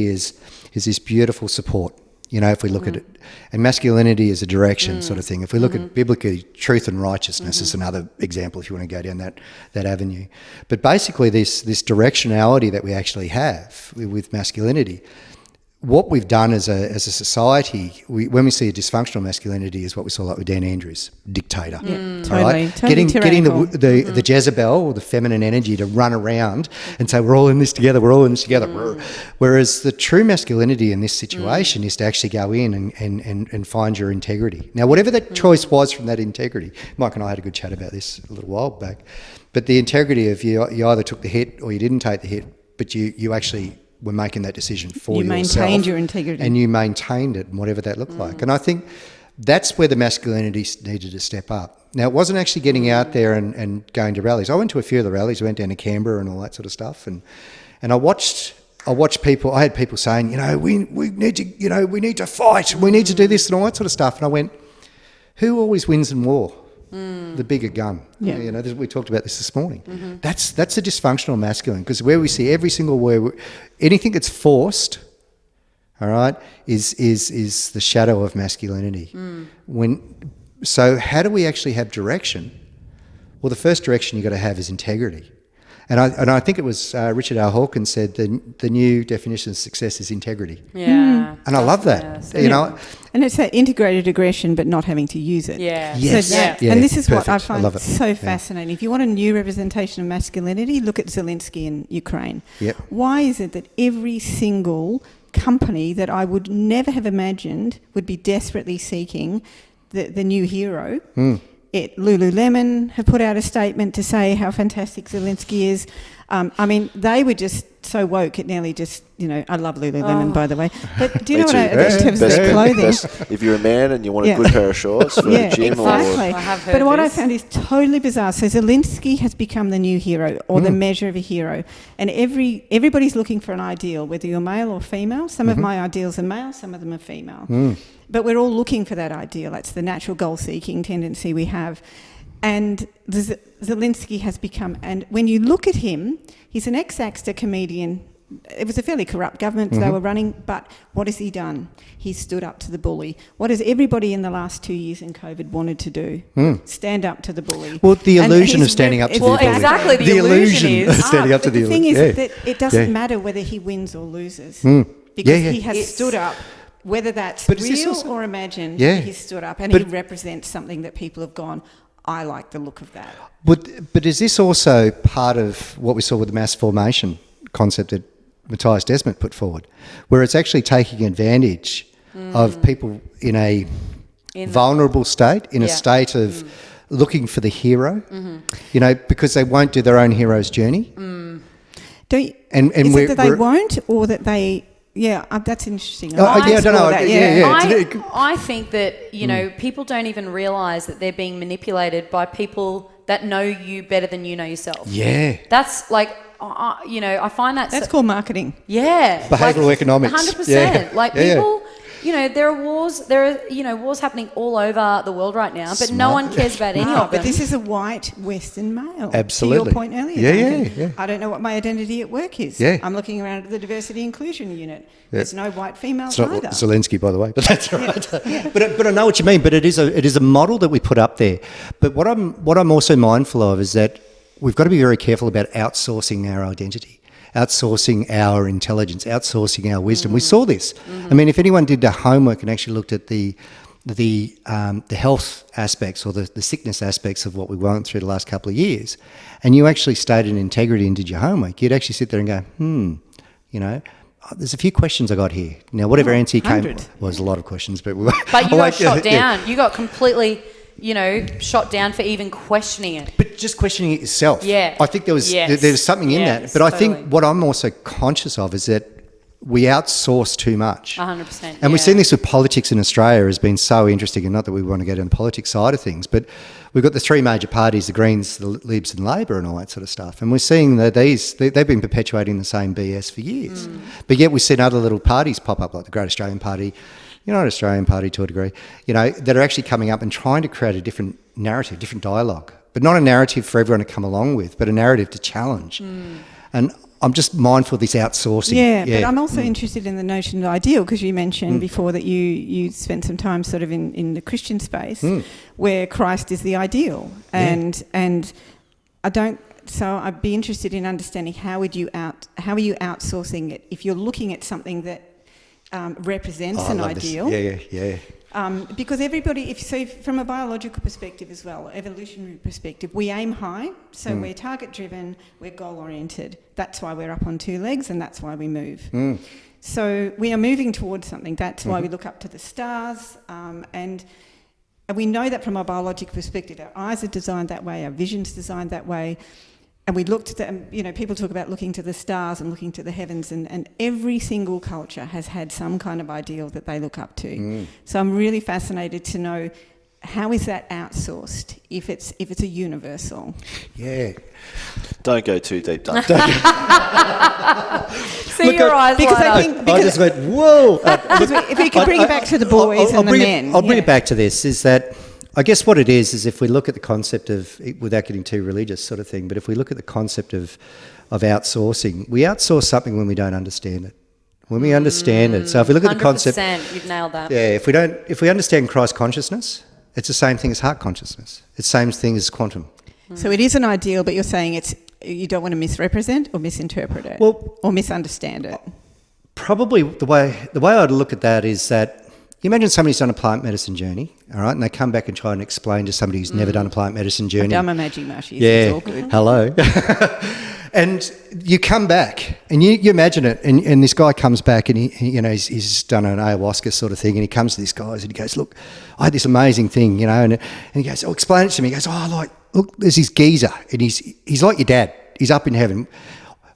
Speaker 3: is this beautiful support. You know, if we look at it, and masculinity is a direction sort of thing. If we look at biblically, truth and righteousness is another example if you want to go down that avenue. But basically, this directionality that we actually have with masculinity. What we've done as a society, when we see a dysfunctional masculinity, is what we saw like with Dan Andrews, dictator.
Speaker 2: Totally.
Speaker 3: Right?
Speaker 2: Totally
Speaker 3: Getting
Speaker 2: tyrannical.
Speaker 3: the Jezebel or the feminine energy to run around and say, we're all in this together, Whereas the true masculinity in this situation is to actually go in and find your integrity. Now, whatever that choice was from that integrity, Mike and I had a good chat about this a little while back, but the integrity of you either took the hit or you didn't take the hit, but you actually were making that decision for yourself.
Speaker 2: You maintained your integrity.
Speaker 3: And you maintained it, and whatever that looked like. And I think that's where the masculinity needed to step up. Now, it wasn't actually getting out there and going to rallies. I went to a few of the rallies. I went down to Canberra and all that sort of stuff. And I watched people. I had people saying, we need to fight. We need to do this and all that sort of stuff. And I went, who always wins in war? The bigger gun.
Speaker 2: Yeah.
Speaker 3: We talked about this morning. That's a dysfunctional masculine, because where we see every single word, anything that's forced, all right, is the shadow of masculinity. So how do we actually have direction? Well, the first direction you've got to have is integrity. And I think it was Richard R. Hawkins said the new definition of success is integrity.
Speaker 4: Yeah.
Speaker 3: And I love that.
Speaker 2: And it's that integrated aggression, but not having to use it.
Speaker 4: Yeah.
Speaker 3: Yes.
Speaker 2: So
Speaker 3: Yeah.
Speaker 2: and this is
Speaker 3: Perfect.
Speaker 2: what I
Speaker 3: I
Speaker 2: find
Speaker 3: love it.
Speaker 2: so fascinating. If you want a new representation of masculinity, look at Zelensky in Ukraine.
Speaker 3: Yep.
Speaker 2: Why is it that every single company that I would never have imagined would be desperately seeking the new hero? Lululemon have put out a statement to say how fantastic Zelensky is. They were just so woke, it nearly just, I love Lululemon, by the way. But do you know what in terms of their clothing?
Speaker 1: If you're a man and you want a good pair of shorts for the gym,
Speaker 2: exactly.
Speaker 4: I have heard
Speaker 2: But what I
Speaker 4: this.
Speaker 2: found is totally bizarre. So Zelensky has become the new hero, or the measure of a hero. And everybody's looking for an ideal, whether you're male or female. Some of my ideals are male, some of them are female. But we're all looking for that ideal. That's the natural goal-seeking tendency we have. And Zelensky has become, and when you look at him, he's an ex-Axter comedian. It was a fairly corrupt government they were running, but what has he done? He stood up to the bully. What has everybody in the last 2 years in COVID wanted to do? Stand up to the bully.
Speaker 3: Well, the
Speaker 2: And
Speaker 3: illusion
Speaker 2: he's
Speaker 3: of standing up to the
Speaker 4: Well,
Speaker 3: bully.
Speaker 4: exactly, the illusion is-
Speaker 3: of standing up to
Speaker 2: But
Speaker 3: the
Speaker 2: the thing is that it doesn't
Speaker 3: Yeah.
Speaker 2: matter whether he wins or loses,
Speaker 3: Yeah,
Speaker 2: because
Speaker 3: yeah.
Speaker 2: he has stood up. Whether that's
Speaker 3: But is this
Speaker 2: real
Speaker 3: also-
Speaker 2: or imagined,
Speaker 3: Yeah.
Speaker 2: he's stood up, and
Speaker 3: But-
Speaker 2: he represents something that people have gone, I like the look of that.
Speaker 3: But is this also part of what we saw with the mass formation concept that Matthias Desmet put forward, where it's actually taking advantage of people in a vulnerable state, in a state of looking for the hero, because they won't do their own hero's journey.
Speaker 2: Don't you,
Speaker 3: And
Speaker 2: is it that they
Speaker 3: we're-
Speaker 2: won't, or that they... Yeah, that's interesting.
Speaker 3: Oh,
Speaker 2: I'll
Speaker 3: yeah, I don't know.
Speaker 2: explore that,
Speaker 3: Yeah.
Speaker 4: I think that, people don't even realise that they're being manipulated by people that know you better than you know yourself.
Speaker 3: Yeah.
Speaker 4: That's like, I find that...
Speaker 2: That's called marketing.
Speaker 4: Yeah.
Speaker 3: Behavioural economics.
Speaker 4: 100%.
Speaker 3: Yeah.
Speaker 4: Like
Speaker 3: Yeah, yeah.
Speaker 4: people, there are wars happening all over the world right now, but no one cares about any of them.
Speaker 2: But this is a white Western male.
Speaker 3: Absolutely.
Speaker 2: To your point earlier.
Speaker 3: Yeah.
Speaker 2: I don't know what my identity at work is.
Speaker 3: Yeah.
Speaker 2: I'm looking around at the diversity inclusion unit. There's no white females
Speaker 3: It's not
Speaker 2: either.
Speaker 3: Zelensky, by the way, but that's all right.
Speaker 2: Yeah.
Speaker 3: But I know what you mean. But it is a model that we put up there. But what I'm also mindful of is that we've got to be very careful about outsourcing our identity, outsourcing our intelligence, outsourcing our wisdom. We saw this. I mean, if anyone did their homework and actually looked at the health aspects or the sickness aspects of what we went through the last couple of years, and you actually stayed in integrity and did your homework, you'd actually sit there and go, there's a few questions I got here. Now, whatever answer you came...
Speaker 2: 100.
Speaker 3: Well, there's a lot of questions, but...
Speaker 4: But you got shot down. You got completely, shot down for even questioning it.
Speaker 3: But just questioning it yourself.
Speaker 4: Yeah.
Speaker 3: I think there's something in that. But I think what I'm also conscious of is that we outsource too much.
Speaker 4: 100%.
Speaker 3: And we've seen this with politics in Australia has been so interesting, and not that we want to get into the politics side of things, but we've got the three major parties, the Greens, the Libs and Labor and all that sort of stuff. And we're seeing that they've been perpetuating the same BS for years. But yet we've seen other little parties pop up, like the Great Australian Party, United Australian Party to a degree, that are actually coming up and trying to create a different narrative, different dialogue. But not a narrative for everyone to come along with, but a narrative to challenge. And I'm just mindful of this outsourcing.
Speaker 2: Yeah, but I'm also interested in the notion of ideal, because you mentioned before that you spent some time sort of in the Christian space where Christ is the ideal. And I don't... So I'd be interested in understanding how are you outsourcing it if you're looking at something that represents an ideal.
Speaker 3: Yeah.
Speaker 2: Because everybody, from a biological perspective as well, evolutionary perspective, we aim high, so we're target-driven, we're goal-oriented. That's why we're up on two legs, and that's why we move. So we are moving towards something. That's why we look up to the stars, and we know that from a biological perspective. Our eyes are designed that way, our vision's designed that way. And we looked at, people talk about looking to the stars and looking to the heavens, and every single culture has had some kind of ideal that they look up to. So I'm really fascinated to know, how is that outsourced if it's a universal?
Speaker 3: Yeah.
Speaker 1: Don't go too deep, Dunc.
Speaker 4: See your eyes
Speaker 2: because
Speaker 4: light
Speaker 2: I
Speaker 4: up.
Speaker 2: think
Speaker 3: I just went, whoa!
Speaker 2: if we could bring it back to the boys and the men.
Speaker 3: I'll bring it back to this, is that I guess what it is if we look at the concept of, without getting too religious sort of thing, but if we look at the concept of outsourcing, we outsource something when we don't understand it. When we understand it. So if we look at the concept...
Speaker 4: 100%, you've nailed that.
Speaker 3: Yeah, if we understand Christ consciousness, it's the same thing as heart consciousness. It's the same thing as quantum.
Speaker 2: So it is an ideal, but you're saying you don't want to misrepresent or misinterpret it, or misunderstand it.
Speaker 3: Probably the way I'd look at that is that, you imagine somebody's done a plant medicine journey, all right, and they come back and try and explain to somebody who's never done a plant medicine journey.
Speaker 2: I've done my magic mushies,
Speaker 3: Yeah,
Speaker 2: it's all good.
Speaker 3: Hello. And you come back and you imagine it, and this guy comes back and he's done an ayahuasca sort of thing, and he comes to this guy and he goes, look, I had this amazing thing, and he goes, oh, explain it to me. He goes, look, there's this geezer, and he's like your dad. He's up in heaven.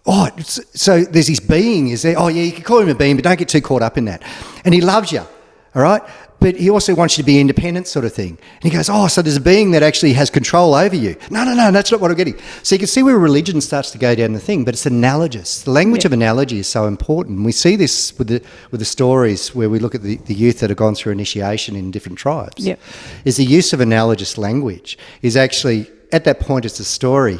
Speaker 3: Oh, so there's this being, is there? Oh, yeah, you can call him a being, but don't get too caught up in that. And he loves you, all right? But he also wants you to be independent sort of thing. And he goes, oh, so there's a being that actually has control over you. No, that's not what I'm getting. So you can see where religion starts to go down the thing, but it's analogous. The language of analogy is so important. We see this with the stories where we look at the youth that have gone through initiation in different tribes.
Speaker 2: Yep.
Speaker 3: Is the use of analogous language is actually, at that point, it's a story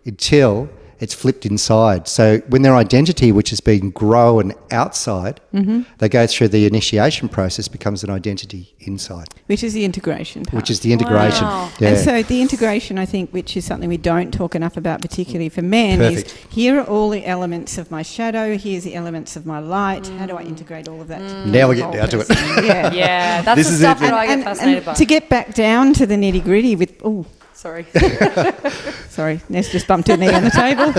Speaker 3: until it's flipped inside. So when their identity, which has been grown outside, they go through the initiation process, becomes an identity inside.
Speaker 2: Which is the integration part.
Speaker 3: Which is the integration.
Speaker 4: Wow.
Speaker 3: Yeah.
Speaker 2: And so the integration, I think, which is something we don't talk enough about, particularly for men,
Speaker 3: Perfect.
Speaker 2: is here are all the elements of my shadow, here's the elements of my light. How do I integrate all of that?
Speaker 3: Now we get down to it.
Speaker 2: Yeah.
Speaker 4: Yeah, that's
Speaker 3: This
Speaker 4: the
Speaker 3: is
Speaker 4: stuff
Speaker 3: it.
Speaker 4: that I get fascinated by.
Speaker 2: To get back down to the nitty gritty with...
Speaker 4: Sorry.
Speaker 2: Sorry, Nez just bumped her knee on the table.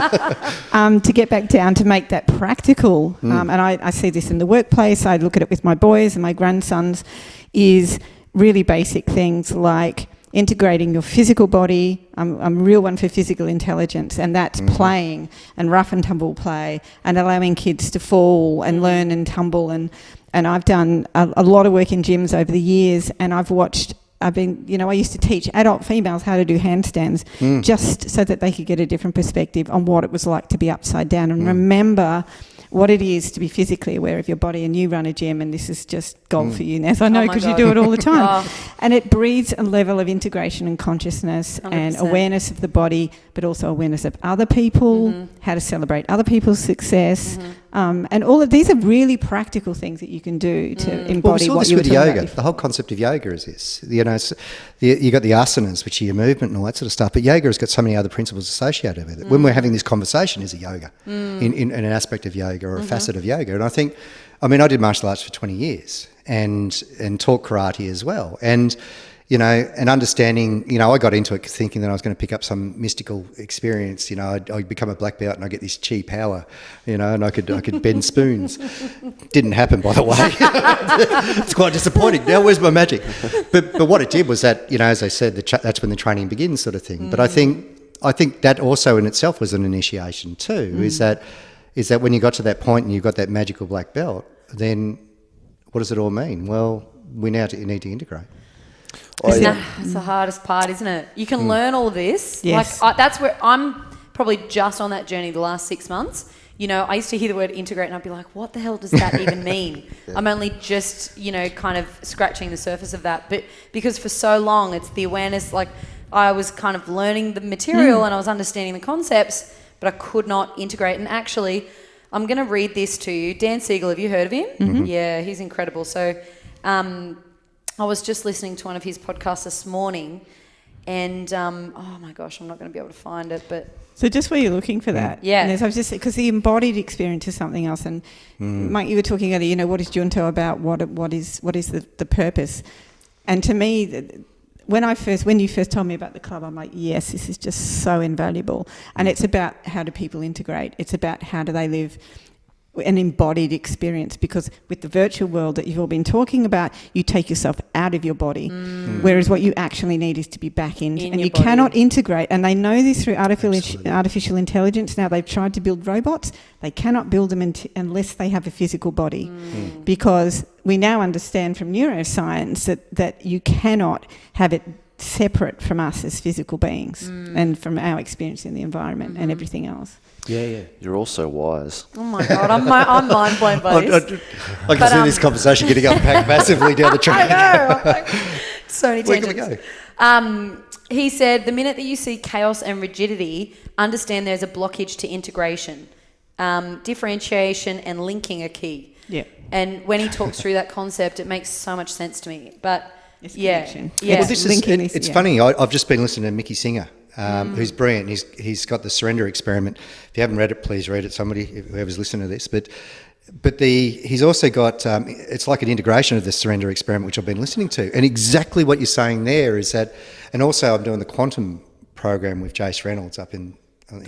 Speaker 2: To get back down to make that practical, and I see this in the workplace, I look at it with my boys and my grandsons, is really basic things like integrating your physical body. I'm a real one for physical intelligence, and that's playing and rough and tumble play and allowing kids to fall and learn and tumble. And I've done a lot of work in gyms over the years, and I used to teach adult females how to do handstands just so that they could get a different perspective on what it was like to be upside down and remember what it is to be physically aware of your body. And you run a gym, and this is just gold for you, Nez. I know because you do it all the time. And it breeds a level of integration and consciousness
Speaker 4: 100%.
Speaker 2: And awareness of the body, but also awareness of other people, how to celebrate other people's success. And all of these are really practical things that you can do to embody what you were talking
Speaker 3: yoga.
Speaker 2: about.
Speaker 3: The whole concept of yoga is this. You know, you got the asanas, which are your movement and all that sort of stuff, but yoga has got so many other principles associated with it. When we're having this conversation, is a yoga, in an aspect of yoga or a facet of yoga. And I did martial arts for 20 years and taught karate as well. And you know, and understanding, you know, I got into it thinking that I was going to pick up some mystical experience. You know, I'd become a black belt and I get this chi power, you know, and I could bend spoons. Didn't happen, by the way. It's quite disappointing. Now, where's my magic? But what it did was that, you know, as I said, that's when the training begins, sort of thing. But I think that also in itself was an initiation too. Is that when you got to that point and you got that magical black belt, then what does it all mean? Well, we now need to integrate.
Speaker 4: It's the hardest part, isn't it? You can learn all of this.
Speaker 2: Yes.
Speaker 4: Like that's where I'm probably just on that journey the last 6 months. You know, I used to hear the word integrate and I'd be like, what the hell does that even mean? I'm only just, you know, kind of scratching the surface of that. But because for so long it's the awareness, like I was kind of learning the material and I was understanding the concepts, but I could not integrate. And actually, I'm going to read this to you. Dan Siegel, have you heard of him? Yeah, he's incredible. So I was just listening to one of his podcasts this morning and, oh my gosh, I'm not going to be able to find it, but...
Speaker 2: So just where you're looking for that.
Speaker 4: Yeah.
Speaker 2: And I was just, because the embodied experience is something else. And Mike, you were talking earlier, you know, what is Junto about? What is the purpose? And to me, when you first told me about the club, I'm like, yes, this is just so invaluable. And it's about how do people integrate. It's about how do they live an embodied experience, because with the virtual world that you've all been talking about, you take yourself out of your body, whereas what you actually need is to be back in and you body. Cannot integrate, and they know this through artificial intelligence. Now they've tried to build robots, they cannot build them unless they have a physical body, because we now understand from neuroscience that you cannot have it separate from us as physical beings and from our experience in the environment and everything else.
Speaker 3: Yeah.
Speaker 1: You're all so wise.
Speaker 4: Oh my God, I'm mind blown by this.
Speaker 3: I can see this conversation getting unpacked massively down the track.
Speaker 4: I know. So many
Speaker 3: Where
Speaker 4: tangents.
Speaker 3: can we go?
Speaker 4: He said, the minute that you see chaos and rigidity, understand there's a blockage to integration. Differentiation and linking are key.
Speaker 2: Yeah.
Speaker 4: And when he talks through that concept, it makes so much sense to me. But
Speaker 2: it's
Speaker 4: yeah.
Speaker 3: Well, it's funny. I've just been listening to Mickey Singer, who's brilliant. He's got the surrender experiment. If you haven't read it, please read it. Somebody, whoever's listening to this, but he's also got it's like an integration of the surrender experiment, which I've been listening to. And exactly what you're saying there is that, and also I'm doing the quantum program with Jace Reynolds up in.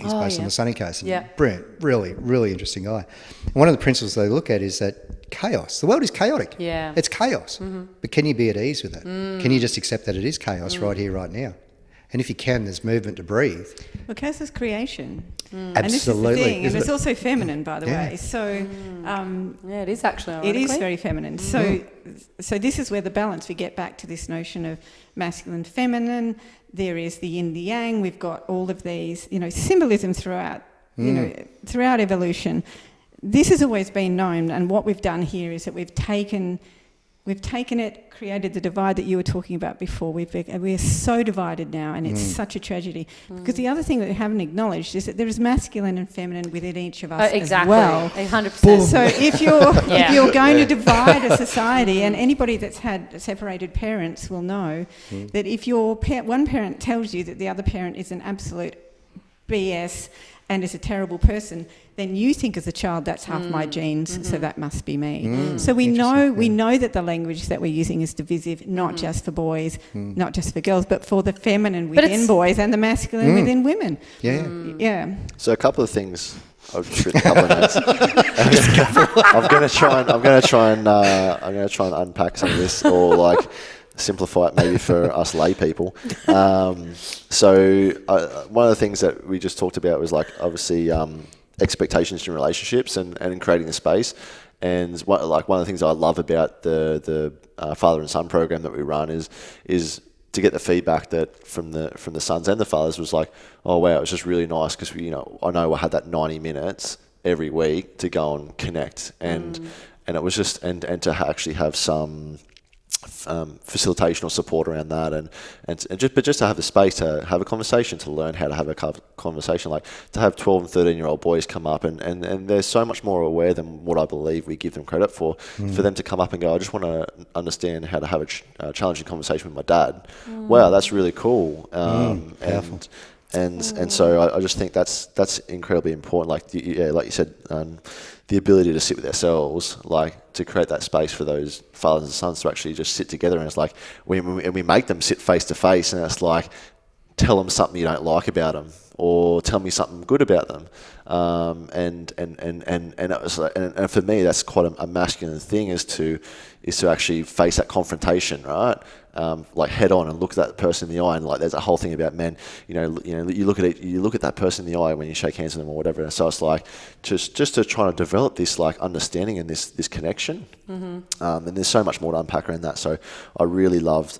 Speaker 3: He's based on the sunny coast. Brilliant, really, really interesting guy. And one of the principles they look at is that chaos. The world is chaotic.
Speaker 4: Yeah.
Speaker 3: It's chaos. But can you be at ease with it? Can you just accept that it is chaos right here, right now? And if you can, there's movement to breathe.
Speaker 2: Well, chaos is creation.
Speaker 3: Absolutely.
Speaker 2: And this is the thing. And it's also feminine, by the way. So,
Speaker 4: yeah, it is actually.
Speaker 2: It is very feminine. So this is where the balance. We get back to this notion of masculine, feminine. There is the yin, the yang. We've got all of these, symbolism throughout, throughout evolution. This has always been known, and what we've done here is that we've taken it, created the divide that you were talking about before. We're so divided now, and it's such a tragedy. Because the other thing that we haven't acknowledged is that there is masculine and feminine within each of us as well. 100%. So if you're going to divide a society, and anybody that's had separated parents will know that if one parent tells you that the other parent is an absolute BS and is a terrible person, then you think as a child that's half my genes, so that must be me. So we know that the language that we're using is divisive, not just for boys, not just for girls, but for the feminine within boys and the masculine within women. Yeah.
Speaker 1: So a couple of things. I'll shoot a couple of minutes. I'm going to try and unpack some of this, or simplify it maybe for us lay people. So one of the things that we just talked about was obviously expectations in relationships and in creating a space. And one of the things I love about the father and son program that we run is to get the feedback that from the sons and the fathers was oh wow, it was just really nice because I know I had that 90 minutes every week to go and connect, and it was just and to actually have some facilitation or support around that, and just to have the space to have a conversation, to learn how to have a conversation, like to have 12 and 13-year-old boys come up and they're so much more aware than what I believe we give them credit for them to come up and go, I just want to understand how to have a challenging conversation with my dad. Wow, that's really cool. And so I just think that's incredibly important. Like like you said, the ability to sit with ourselves, like to create that space for those fathers and sons to actually just sit together. And it's like we make them sit face to face, and it's like, tell them something you don't like about them, or tell me something good about them. And it was like, and for me, that's quite a masculine thing, is to actually face that confrontation, right? Like head on and look at that person in the eye. And like, there's a whole thing about men, you look at that person in the eye when you shake hands with them or whatever. And so it's like, just to try to develop this like understanding and this connection. And there's so much more to unpack around that. So I really loved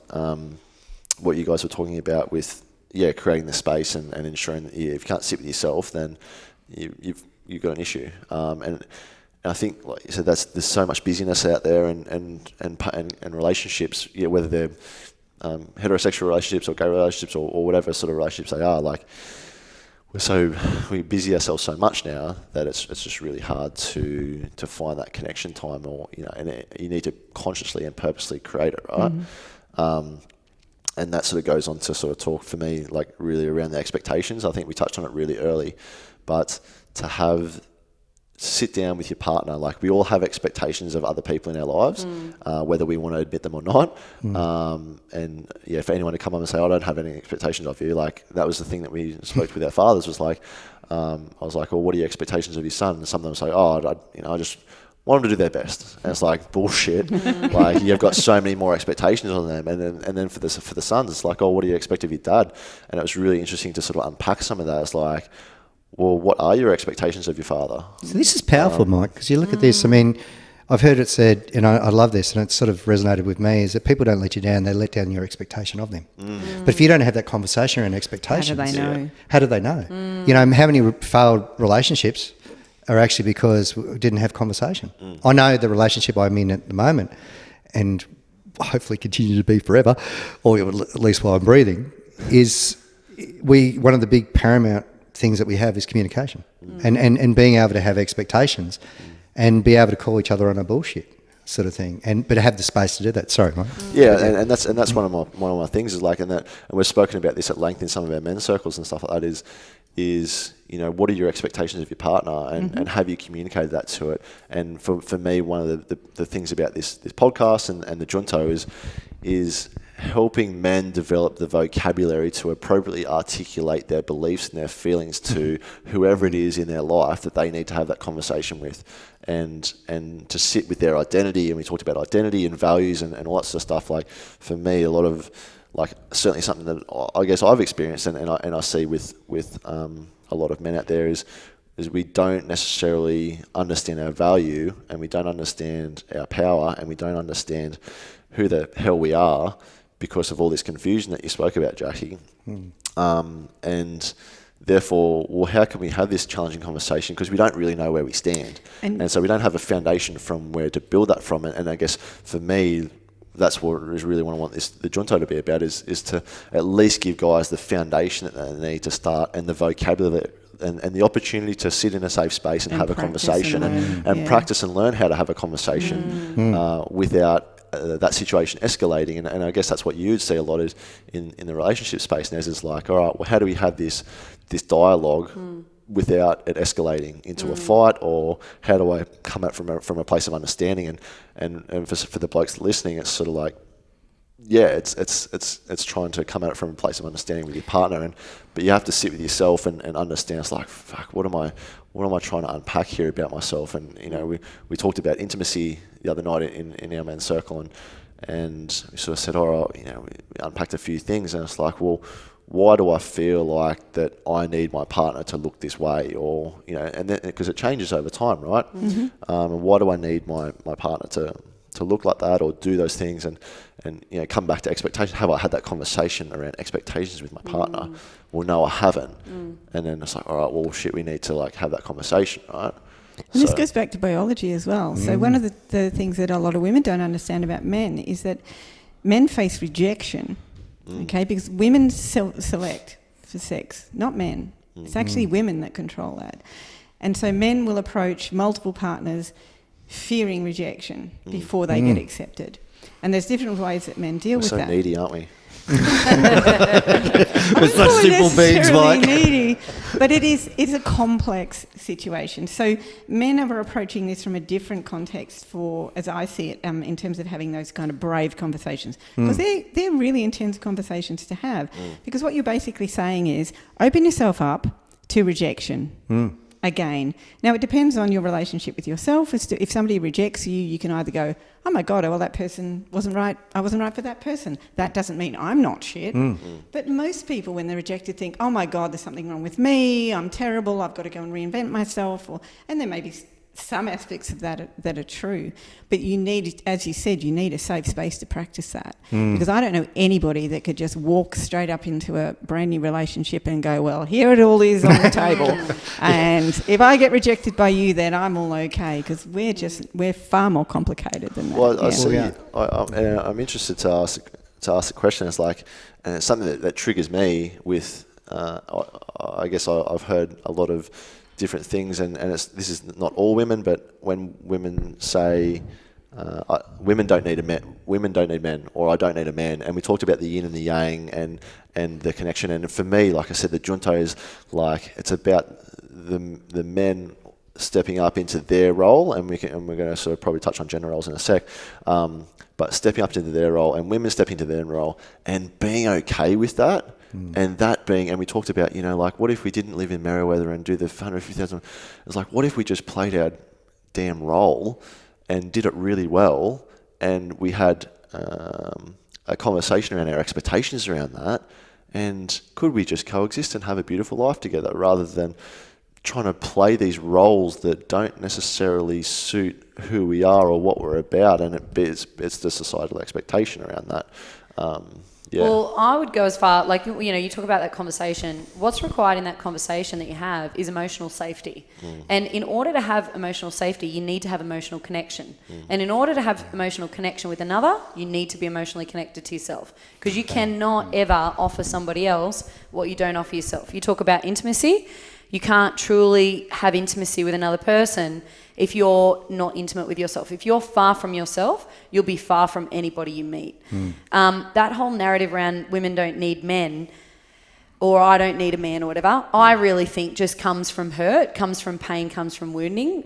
Speaker 1: what you guys were talking about with, creating the space and ensuring that if you can't sit with yourself, then you've got an issue. And I think, like you said, there's so much busyness out there, and relationships, whether they're heterosexual relationships or gay relationships or whatever sort of relationships they are. Like we busy ourselves so much now that it's just really hard to find that connection time, or and you need to consciously and purposely create it, right? And that sort of goes on to sort of talk for me, like really around the expectations. I think we touched on it really early, but to sit down with your partner, like we all have expectations of other people in our lives, whether we want to admit them or not. And for anyone to come on and say, I don't have any expectations of you, like that was the thing that we spoke with our fathers, was like, I was like, well, what are your expectations of your son? And some of them say, I just want them to do their best. And it's like, bullshit. Like, you've got so many more expectations on them. And then for the sons, it's like, what do you expect of your dad? And it was really interesting to sort of unpack some of that. It's like, well, what are your expectations of your father?
Speaker 3: So this is powerful, Mike, because you look at this. I mean, I've heard it said, and I love this, and it's sort of resonated with me, is that people don't let you down, they let down your expectation of them. But if you don't have that conversation around expectations,
Speaker 2: how do they know?
Speaker 3: How do they know? How many failed relationships are actually because we didn't have conversation? I know the relationship I'm in at the moment, and hopefully continue to be forever, or at least while I'm breathing, is one of the big paramount things that we have is communication, and being able to have expectations and be able to call each other on a bullshit sort of thing, but have the space to do that. Sorry, Mike.
Speaker 1: And that's one of my things, is like, and we've spoken about this at length in some of our men's circles and stuff like that, is what are your expectations of your partner, and have you communicated that to it? And for me, one of the things about this podcast and the Junto is helping men develop the vocabulary to appropriately articulate their beliefs and their feelings to whoever it is in their life that they need to have that conversation with, and to sit with their identity. And we talked about identity and values and all that sort of stuff. Like, for me, a lot of, like, certainly something that I guess I've experienced and I see with a lot of men out there is we don't necessarily understand our value, and we don't understand our power, and we don't understand who the hell we are, because of all this confusion that you spoke about, Jackie. And therefore, well, how can we have this challenging conversation? Because we don't really know where we stand. And so we don't have a foundation from where to build that from. And I guess for me, that's what is really what I want the Junto to be about, is to at least give guys the foundation that they need to start, and the vocabulary and the opportunity to sit in a safe space and have a conversation and practice and learn how to have a conversation without that situation escalating. And I guess that's what you'd see a lot is in the relationship space, Nez, is like, all right, well, how do we have this dialogue without it escalating into a fight, or how do I come at from a place of understanding? And for the blokes listening, it's sort of like, it's trying to come at it from a place of understanding with your partner, but you have to sit with yourself and understand. It's like, fuck, what am I trying to unpack here about myself? And we talked about intimacy the other night in our men's circle, and we sort of said, all right, we unpacked a few things, and it's like, well, why do I feel like that I need my partner to look this way, or and then, because it changes over time, right? And why do I need my partner to look like that or do those things, and come back to expectations? Have I had that conversation around expectations with my partner? Well, no, I haven't. And then it's like, all right, well, shit, we need to like have that conversation, right?
Speaker 2: And this goes back to biology as well. So one of the things that a lot of women don't understand about men is that men face rejection, okay, because women select for sex, not men. It's actually women that control that. And so men will approach multiple partners fearing rejection before they get accepted. And there's different ways that men deal with
Speaker 1: We're
Speaker 2: that.
Speaker 1: so needy, aren't we?
Speaker 2: We're
Speaker 3: such simple beings, Mike.
Speaker 2: needy, but it's a complex situation. So men are approaching this from a different context for, as I see it, in terms of having those kind of brave conversations. Because they're really intense conversations to have. Because what you're basically saying is, open yourself up to rejection. Again. Now, it depends on your relationship with yourself. As to if somebody rejects you, you can either go, oh my God, well, that person wasn't right. I wasn't right for that person. That doesn't mean I'm not shit. But most people, when they're rejected, think, oh my God, there's something wrong with me. I'm terrible. I've got to go and reinvent myself. And there may be some aspects of that are true. But you need, as you said, you need a safe space to practice that. Because I don't know anybody that could just walk straight up into a brand new relationship and go, well, here it all is on the table. And if I get rejected by you, then I'm all okay. Because we're far more complicated than that.
Speaker 1: Well,
Speaker 2: Yeah.
Speaker 1: I'm interested to ask the question. It's like, and it's something that triggers me with, I guess I've heard a lot of different things, and this is not all women, but when women say women don't need men, or I don't need a man, and we talked about the yin and the yang and the connection, and for me, like I said, the junto is like, it's about the men stepping up into their role, and we're going to sort of probably touch on gender roles in a sec, but stepping up into their role and women stepping into their role and being okay with that. And that being, and we talked about, like, what if we didn't live in Merewether and do the 150,000? It's like, what if we just played our damn role and did it really well, and we had a conversation around our expectations around that, and could we just coexist and have a beautiful life together, rather than trying to play these roles that don't necessarily suit who we are or what we're about, and it's the societal expectation around that. Yeah.
Speaker 4: Well, I would go as far, like, you talk about that conversation. What's required in that conversation that you have is emotional safety. And in order to have emotional safety, you need to have emotional connection. And in order to have emotional connection with another, you need to be emotionally connected to yourself. Because you cannot ever offer somebody else what you don't offer yourself. You talk about intimacy. You can't truly have intimacy with another person if you're not intimate with yourself. If you're far from yourself, you'll be far from anybody you meet. That whole narrative around women don't need men, or I don't need a man or whatever, I really think just comes from hurt, comes from pain, comes from wounding.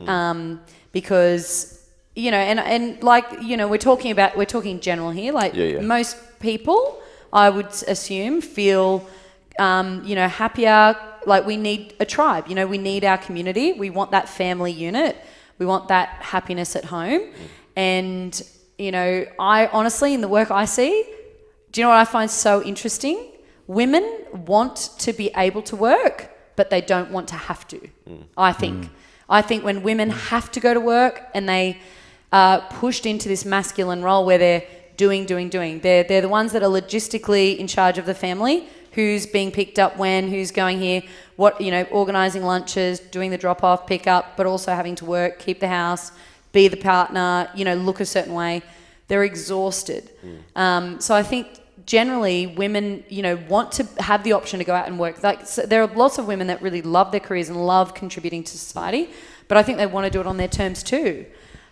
Speaker 4: Because, and like, we're talking general here. Like, most people, I would assume, feel, happier. Like, we need a tribe, we need our community. We want that family unit. We want that happiness at home. And, I honestly, in the work I see, do you know what I find so interesting? Women want to be able to work, but they don't want to have to, I think. I think when women have to go to work and they are pushed into this masculine role where they're doing, they're the ones that are logistically in charge of the family. Who's being picked up when, who's going here, organising lunches, doing the drop-off, pick-up, but also having to work, keep the house, be the partner, look a certain way. They're exhausted. So I think generally women, want to have the option to go out and work. Like, so there are lots of women that really love their careers and love contributing to society, but I think they want to do it on their terms too.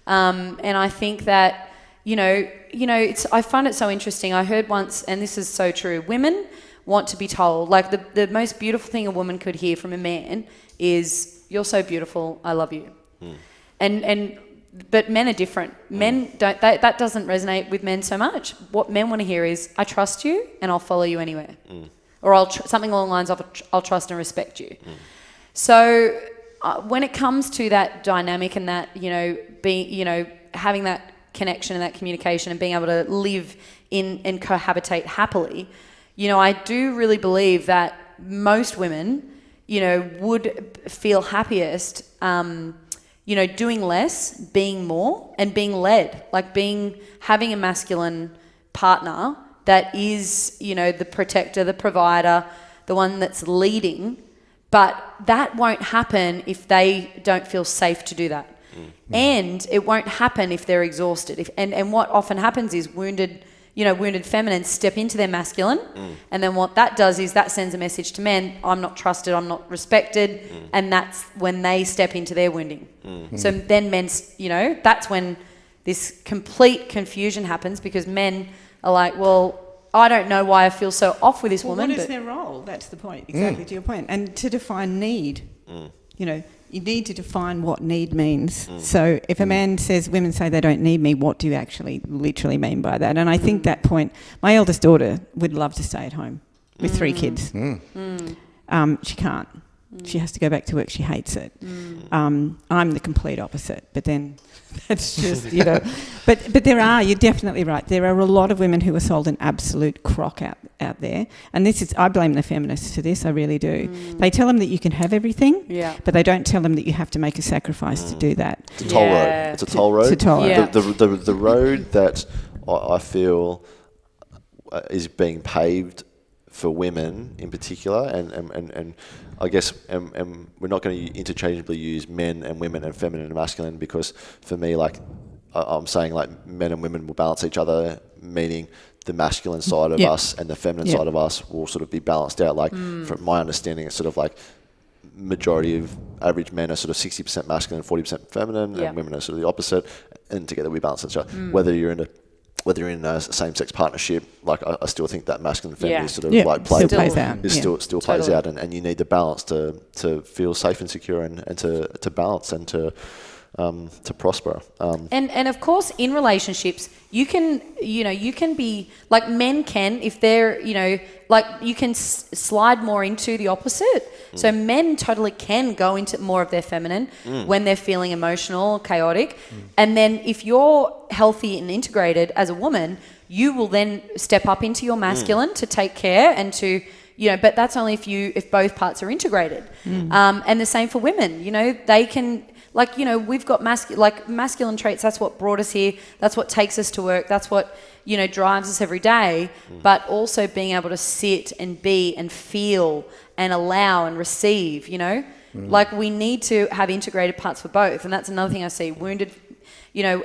Speaker 4: And I think that, I find it so interesting. I heard once, and this is so true, women want to be told, like, the most beautiful thing a woman could hear from a man is, you're so beautiful, I love you. But men are different. Men don't, that doesn't resonate with men so much. What men want to hear is, I trust you and I'll follow you anywhere. Or something along the lines of, I'll trust and respect you. So when it comes to that dynamic and that, having that connection and that communication and being able to live in and cohabitate happily, I do really believe that most women, would feel happiest, doing less, being more, and being led, like having a masculine partner that is, the protector, the provider, the one that's leading, But that won't happen if they don't feel safe to do that. And it won't happen if they're exhausted. And what often happens is wounded feminines step into their masculine, and then what that does is that sends a message to men: I'm not trusted, I'm not respected, and that's when they step into their wounding. So then that's when this complete confusion happens, because men are like, well, I don't know why I feel so off with this woman.
Speaker 2: What is their role? That's the point, exactly to your point. And to define need, you need to define what need means. So if a man says, women say they don't need me, what do you actually literally mean by that? And I think that point, my eldest daughter would love to stay at home with 3 kids. She can't. She has to go back to work. She hates it. I'm the complete opposite. But then that's just, But you're definitely right. There are a lot of women who are sold an absolute crock out there. And I blame the feminists for this, I really do. They tell them that you can have everything, but they don't tell them that you have to make a sacrifice to do that.
Speaker 1: It's a toll road. It's a toll road.
Speaker 2: It's a toll road.
Speaker 4: Yeah.
Speaker 1: The road that I feel is being paved for women in particular, and I guess and we're not going to interchangeably use men and women and feminine and masculine, because for me, like I'm saying, like men and women will balance each other, meaning the masculine side of us and the feminine side of us will sort of be balanced out. Like from my understanding, it's sort of like majority of average men are sort of 60% masculine, 40% feminine, and women are sort of the opposite, and together we balance each other. Whether you're in a same-sex partnership, like I still think that masculine and feminine sort of like
Speaker 2: plays out.
Speaker 1: Still plays out, and you need the balance to feel safe and secure and to balance and to prosper.
Speaker 4: And of course, in relationships, you can be like, men can, if they're, like you can slide more into the opposite. So men totally can go into more of their feminine when they're feeling emotional, chaotic. And then if you're healthy and integrated as a woman, you will then step up into your masculine to take care and to, but that's only if both parts are integrated. And the same for women, they can, like, we've got masculine traits. That's what brought us here. That's what takes us to work. That's what, drives us every day. But also being able to sit and be and feel and allow and receive, like we need to have integrated parts for both. And that's another thing I see.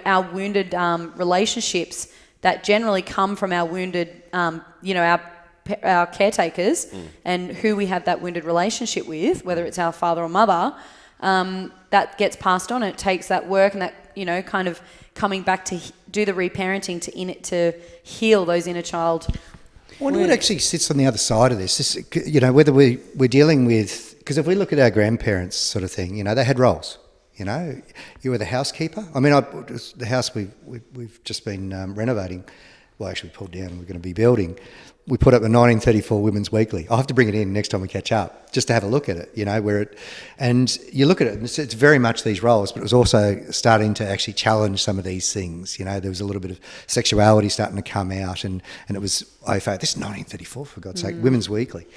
Speaker 4: Our wounded relationships that generally come from our wounded, our caretakers and who we have that wounded relationship with, whether it's our father or mother, that gets passed on, and it takes that work and that, kind of coming back to do the reparenting to heal those inner child.
Speaker 3: I wonder what actually sits on the other side of this. Whether we're dealing with, because if we look at our grandparents sort of thing, they had roles. You were the housekeeper. I mean, the house we've just been renovating, well, actually pulled down and we're going to be building. We put up a 1934 Women's Weekly. I'll have to bring it in next time we catch up, just to have a look at it, and you look at it, and it's very much these roles, but it was also starting to actually challenge some of these things. There was a little bit of sexuality starting to come out, and it was, I thought, this is 1934, for God's sake, Women's Weekly.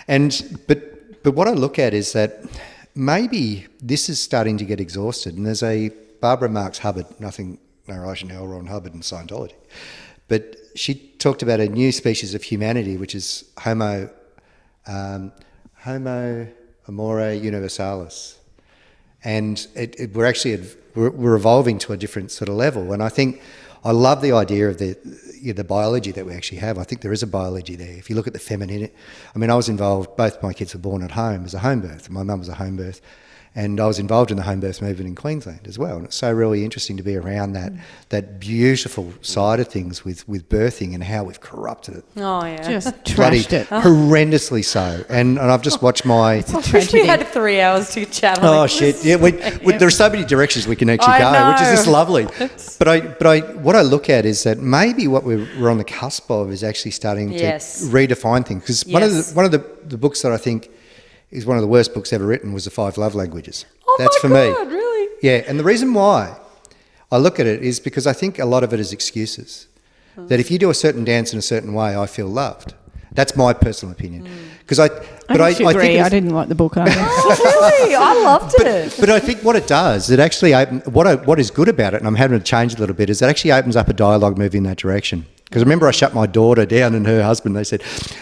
Speaker 3: But what I look at is that maybe this is starting to get exhausted, and there's a Barbara Marx Hubbard, no relation to L. Ron Hubbard and Scientology, but she talked about a new species of humanity, which is Homo amore universalis, and we're evolving to a different sort of level. And I think I love the idea of the biology that we actually have. I think there is a biology there. If you look at the feminine, I mean, I was involved. Both my kids were born at home as a home birth. My mum was a home birth. And I was involved in the home birth movement in Queensland as well. And it's so really interesting to be around that beautiful side of things with birthing and how we've corrupted it.
Speaker 4: Oh, yeah.
Speaker 2: Just trashed it.
Speaker 3: Horrendously so. And I've just watched my...
Speaker 4: I wish we had 3 hours to chat on
Speaker 3: Oh,
Speaker 4: this.
Speaker 3: shit. Yeah, there are so many directions we can actually go, which is just lovely. But what I look at is that maybe what we're on the cusp of is actually starting to redefine things. Because one of the books that I think is one of the worst books ever written was The 5 Love Languages. That's for me.
Speaker 4: Really?
Speaker 3: Yeah, and the reason why I look at it is because I think a lot of it is excuses. That if you do a certain dance in a certain way, I feel loved. That's my personal opinion. Because I
Speaker 2: agree. I didn't like the book either.
Speaker 4: Really? I loved it.
Speaker 3: But I think what it does, it actually what is good about it, and I'm having to change a little bit, is it actually opens up a dialogue moving in that direction. Because I remember I shut my daughter down and her husband, they said,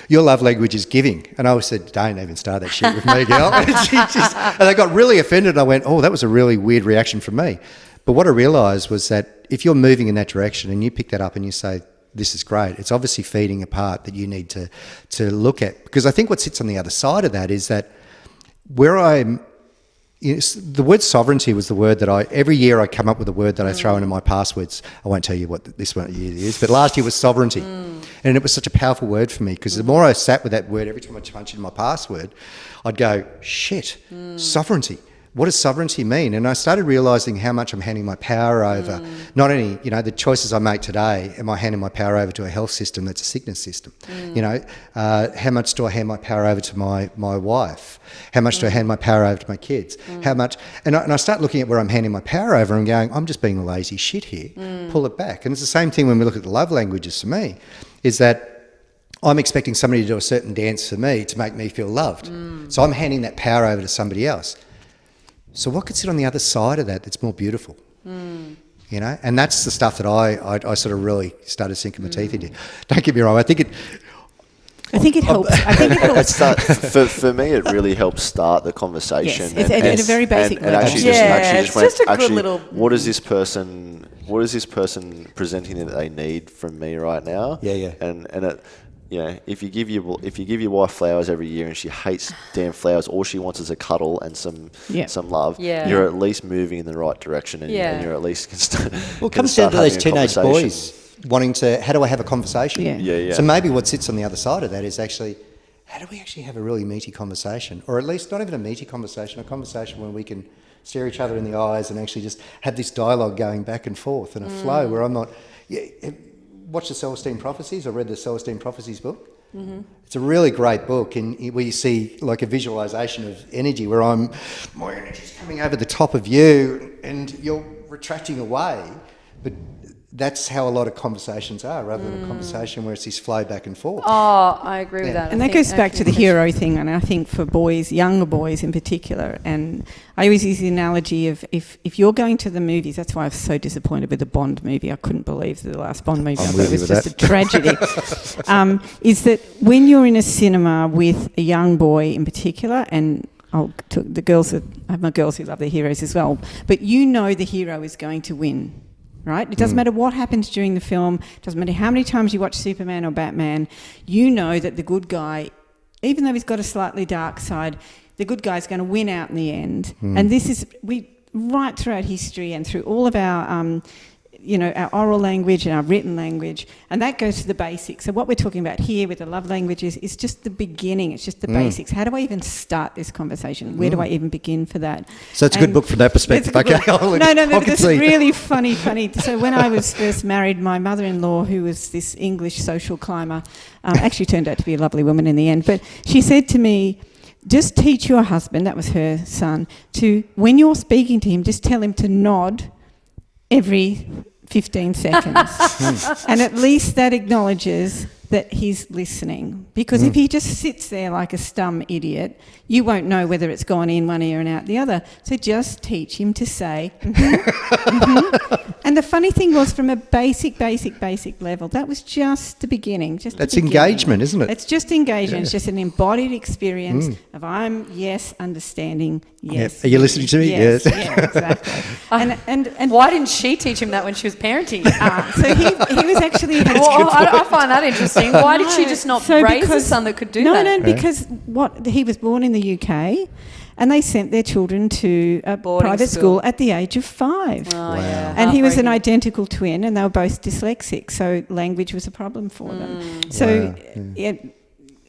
Speaker 3: your love language is giving. And I said, don't even start that shit with me, girl. And they got really offended. I went, oh, that was a really weird reaction from me. But what I realised was that if you're moving in that direction and you pick that up and you say, this is great, it's obviously feeding a part that you need to look at. Because I think what sits on the other side of that is that where I'm... the word sovereignty was the word that every year I come up with a word that I throw into my passwords. I won't tell you what this one year is, but last year was sovereignty. And it was such a powerful word for me because the more I sat with that word, every time I punched in my password, I'd go, shit, sovereignty. What does sovereignty mean? And I started realising how much I'm handing my power over. Not only, the choices I make today, am I handing my power over to a health system that's a sickness system? How much do I hand my power over to my wife? How much do I hand my power over to my kids? How much? And I start looking at where I'm handing my power over and going, I'm just being a lazy shit here. Pull it back. And it's the same thing when we look at the love languages for me, is that I'm expecting somebody to do a certain dance for me to make me feel loved. So I'm handing that power over to somebody else. So what could sit on the other side of that that's more beautiful? And that's the stuff that I sort of really started sinking my teeth into. Don't get me wrong, I think it helps. I think it helps.
Speaker 1: For me, it really helps start the conversation.
Speaker 2: Yes, at a very basic level.
Speaker 1: What is this person presenting that they need from me right now?
Speaker 3: Yeah.
Speaker 1: And it, if you give your wife flowers every year and she hates damn flowers, all she wants is a cuddle and some love.
Speaker 4: Yeah.
Speaker 1: You're at least moving in the right direction, and you're at least
Speaker 3: well, it comes down to those teenage boys wanting to. How do I have a conversation?
Speaker 1: Yeah.
Speaker 3: So maybe what sits on the other side of that is actually, how do we actually have a really meaty conversation, or at least not even a meaty conversation, a conversation where we can stare each other in the eyes and actually just have this dialogue going back and forth and a flow where I'm not. Watch the Celestine Prophecies. I read the Celestine Prophecies book. It's a really great book, and where you see like a visualization of energy, where my energy's coming over the top of you, and you're retracting away. But that's how a lot of conversations are, rather than a conversation where it's this flow back and forth.
Speaker 4: Oh, I agree with that.
Speaker 2: And that goes back to the hero thing, and I think for boys, younger boys in particular, and I always use the analogy of if you're going to the movies, that's why I was so disappointed with the Bond movie. I couldn't believe the last Bond movie. I thought it was just a tragedy. Is that when you're in a cinema with a young boy in particular, and I have my girls who love their heroes as well, but you know the hero is going to win. Right? It doesn't matter what happens during the film, it doesn't matter how many times you watch Superman or Batman, you know that the good guy, even though he's got a slightly dark side, the good guy's going to win out in the end. And this is, right throughout history and through all of our our oral language and our written language, and that goes to the basics. So what we're talking about here with the love languages is just the beginning. It's just the basics. How do I even start this conversation? Where do I even begin for that?
Speaker 3: So it's a good book from that perspective. Okay.
Speaker 2: No, but it's really funny. So when I was first married, my mother-in-law, who was this English social climber, actually turned out to be a lovely woman in the end, but she said to me, just teach your husband, that was her son, to, when you're speaking to him, just tell him to nod every 15 seconds. And at least that acknowledges that he's listening. Because if he just sits there like a stum idiot, you won't know whether it's gone in one ear and out the other. So just teach him to say, And the funny thing was, from a basic level, that was just the beginning.
Speaker 3: That's engagement, isn't it?
Speaker 2: It's just engagement. Yeah. It's just an embodied experience of understanding, yes.
Speaker 3: Yep. Are you listening to me?
Speaker 2: Yes. Yeah, exactly.
Speaker 4: And why didn't she teach him that when she was parenting?
Speaker 2: So he was actually...
Speaker 4: I find that interesting. Why did she just not raise a son that could do that?
Speaker 2: No, because he was born in the UK, and they sent their children to a private school at the age of 5.
Speaker 4: Oh, wow. Yeah.
Speaker 2: And he was an identical twin, and they were both dyslexic, so language was a problem for them. So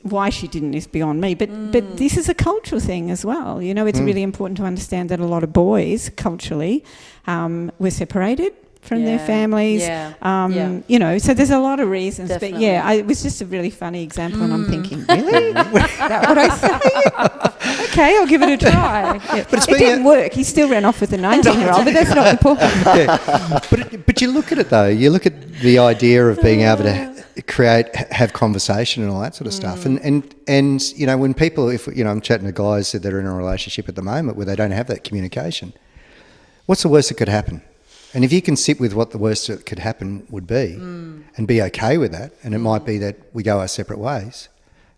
Speaker 2: why she didn't is beyond me. But this is a cultural thing as well. You know, it's really important to understand that a lot of boys, culturally, were separated from their families. You know, so there's a lot of reasons.
Speaker 4: Definitely.
Speaker 2: But it was just a really funny example, and I'm thinking, really? That what I say? Okay, I'll give it a try. Yeah. But it didn't work. He still ran off with a 19-year-old, but that's not the point.
Speaker 3: But you look at it though. You look at the idea of being able to have conversation and all that sort of stuff. And you know, when people, I'm chatting to guys that are in a relationship at the moment where they don't have that communication, what's the worst that could happen? And if you can sit with what the worst that could happen would be and be okay with that, and it might be that we go our separate ways,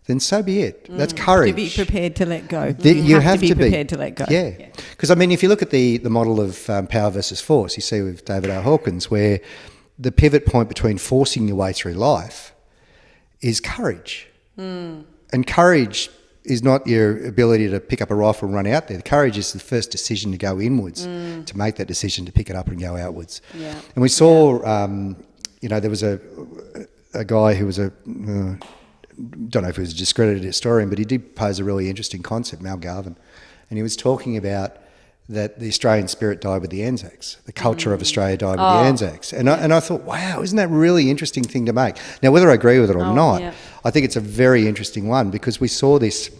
Speaker 3: then so be it. That's courage.
Speaker 2: To be prepared to let go.
Speaker 3: You have to be
Speaker 2: prepared to let go.
Speaker 3: Yeah. Because, I mean, if you look at the model of power versus force, you see with David A. Hawkins, where the pivot point between forcing your way through life is courage. And courage is not your ability to pick up a rifle and run out there. The courage is the first decision to go inwards, to make that decision to pick it up and go outwards.
Speaker 4: Yeah.
Speaker 3: And we saw, there was a guy who was don't know if he was a discredited historian, but he did pose a really interesting concept, Mal Garvin. And he was talking about that the Australian spirit died with the Anzacs. The culture of Australia died with the Anzacs. And I thought, wow, isn't that a really interesting thing to make? Now, whether I agree with it or not, I think it's a very interesting one, because we saw this.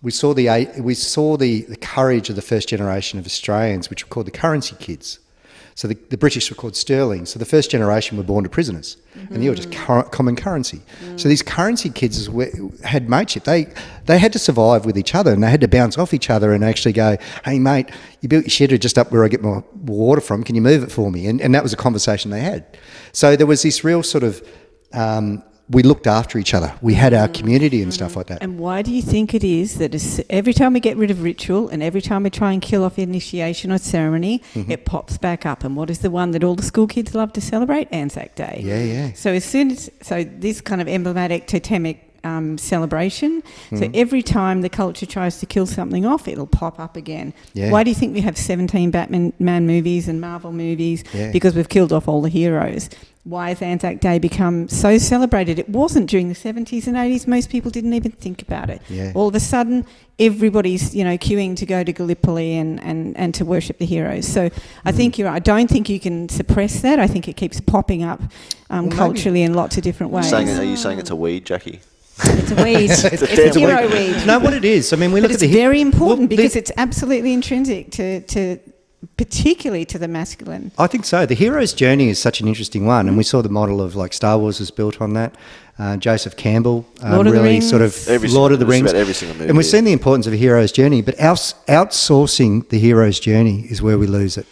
Speaker 3: We saw the courage of the first generation of Australians, which were called the currency kids. So the British were called sterling. So the first generation were born to prisoners, and they were just common currency. So these currency kids had mateship. They had to survive with each other, and they had to bounce off each other and actually go, "Hey mate, you built your shed just up where I get my water from. Can you move it for me?" And that was a conversation they had. So there was this real sort of we looked after each other. We had our community and stuff like that.
Speaker 2: And why do you think it is that every time we get rid of ritual and every time we try and kill off initiation or ceremony, it pops back up? And what is the one that all the school kids love to celebrate? Anzac Day.
Speaker 3: Yeah.
Speaker 2: So this kind of emblematic totemic celebration. So every time the culture tries to kill something off, it'll pop up again.
Speaker 3: Yeah.
Speaker 2: Why do you think we have 17 Batman movies and Marvel movies?
Speaker 3: Yeah.
Speaker 2: Because we've killed off all the heroes. Why has Anzac Day become so celebrated? It wasn't during the 70s and 80s. Most people didn't even think about it.
Speaker 3: Yeah.
Speaker 2: All of a sudden, everybody's queuing to go to Gallipoli and to worship the heroes. So I think you're right. I don't think you can suppress that. I think it keeps popping up culturally in lots of different ways.
Speaker 1: Are you saying it's a weed, Jackie?
Speaker 4: It's a weed. It's a hero weed.
Speaker 3: No, what it is. I mean, we look
Speaker 2: But
Speaker 3: at
Speaker 2: it's very important because it's absolutely intrinsic to particularly to the masculine.
Speaker 3: I think so. The hero's journey is such an interesting one, and we saw the model of like Star Wars was built on that. Joseph Campbell
Speaker 2: Lord of the
Speaker 3: really
Speaker 2: Rings.
Speaker 3: sort of Lord of the Rings.
Speaker 1: Every single movie.
Speaker 3: And we've seen the importance of a hero's journey, but outsourcing the hero's journey is where we lose it.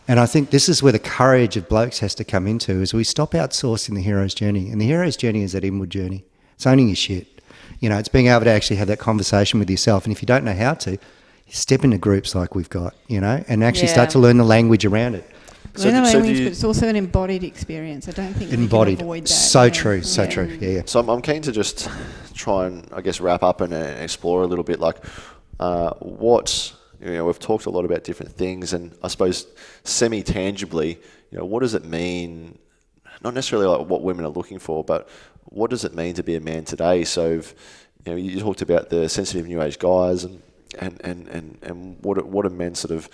Speaker 3: And I think this is where the courage of blokes has to come into, is we stop outsourcing the hero's journey. And the hero's journey is that inward journey. It's owning your shit. It's being able to actually have that conversation with yourself. And if you don't know how to, step into groups like we've got, and actually start to learn the language around it.
Speaker 2: Learn the language, but it's also an embodied experience. I don't think we can avoid that.
Speaker 3: So true, so true. Yeah.
Speaker 1: So I'm keen to just try and, I guess, wrap up and explore a little bit, like what, we've talked a lot about different things, and I suppose semi-tangibly, what does it mean, not necessarily like what women are looking for, but what does it mean to be a man today? So, you talked about the sensitive new age guys and what are men sort of,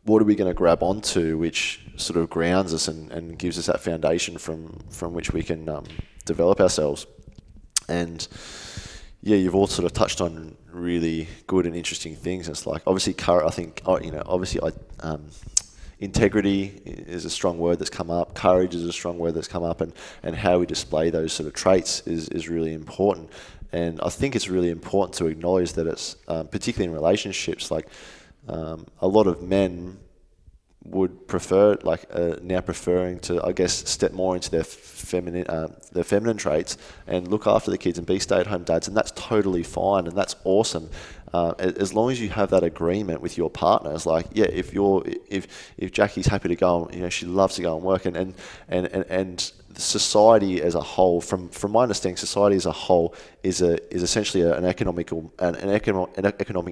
Speaker 1: what are we going to grab onto which sort of grounds us and gives us that foundation from which we can develop ourselves. And you've all sort of touched on really good and interesting things. It's like, obviously, I think, integrity is a strong word that's come up. Courage is a strong word that's come up, and how we display those sort of traits is really important. And I think it's really important to acknowledge that it's, particularly in relationships, like a lot of men would prefer, now preferring to, I guess, step more into their feminine traits and look after the kids and be stay-at-home dads, and that's totally fine and that's awesome. As long as you have that agreement with your partners, if Jackie's happy to go, she loves to go and work, and society as a whole, from my understanding, society as a whole is essentially an economic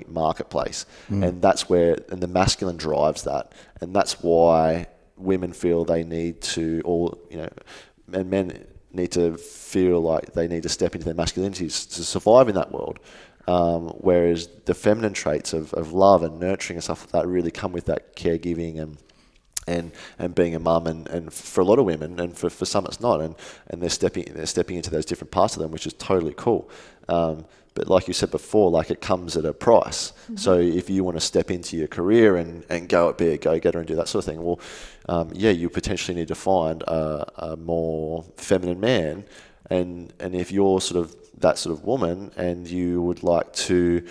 Speaker 1: marketplace, and that's where, and the masculine drives that, and that's why women feel they need to, and men need to feel like they need to step into their masculinities to survive in that world. Whereas the feminine traits of love and nurturing and stuff like that really come with that caregiving and being a mum, and for a lot of women, and for some it's not, and they're stepping into those different parts of them, which is totally cool. But like you said before, it comes at a price. Mm-hmm. So if you want to step into your career and be a go-getter and do that sort of thing, well, you potentially need to find a more feminine man, and if you're sort of that sort of woman and you would like to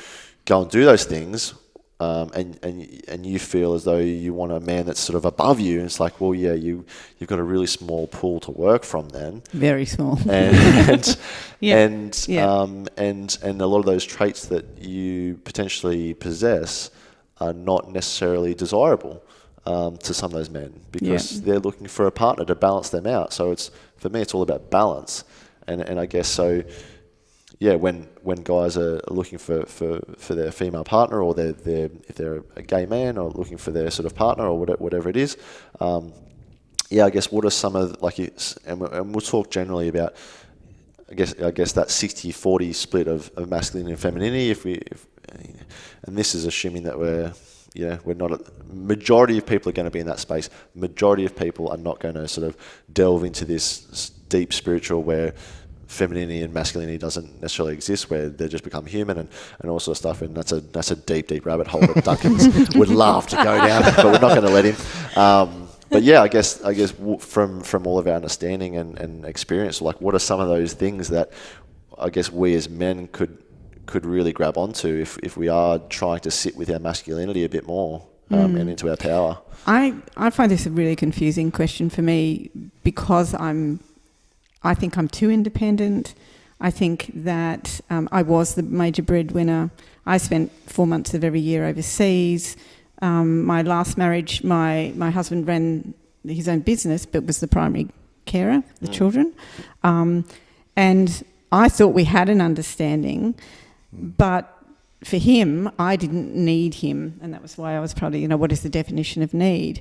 Speaker 1: go and do those things, and you feel as though you want a man that's sort of above you, and it's like, well, yeah, you've got a really small pool to work from then.
Speaker 2: Very small.
Speaker 1: And
Speaker 2: Yeah.
Speaker 1: and
Speaker 2: Yeah.
Speaker 1: and a lot of those traits that you potentially possess are not necessarily desirable to some of those men, because they're looking for a partner to balance them out. So for me, it's all about balance, and I guess so. Yeah, when guys are looking for their female partner, or if they're a gay man, or looking for their sort of partner, or whatever it is, I guess what are some of and we'll talk generally about, I guess that 60-40 split of masculinity and femininity. And this is assuming that we're not. Majority of people are going to be in that space. Majority of people are not going to sort of delve into this deep spiritual where femininity and masculinity doesn't necessarily exist, where they just become human and all sort of stuff. And that's a deep rabbit hole that Duncan's would love to go down, but we're not going to let him. But yeah, I guess from all of our understanding and experience, like, what are some of those things that I guess we as men could really grab onto if we are trying to sit with our masculinity a bit more and into our power?
Speaker 2: I find this a really confusing question for me, because I think I'm too independent. I think that I was the major breadwinner. I spent 4 months of every year overseas. My last marriage, my husband ran his own business, but was the primary carer, the children. And I thought we had an understanding, but for him, I didn't need him. And that was why I was probably, what is the definition of need?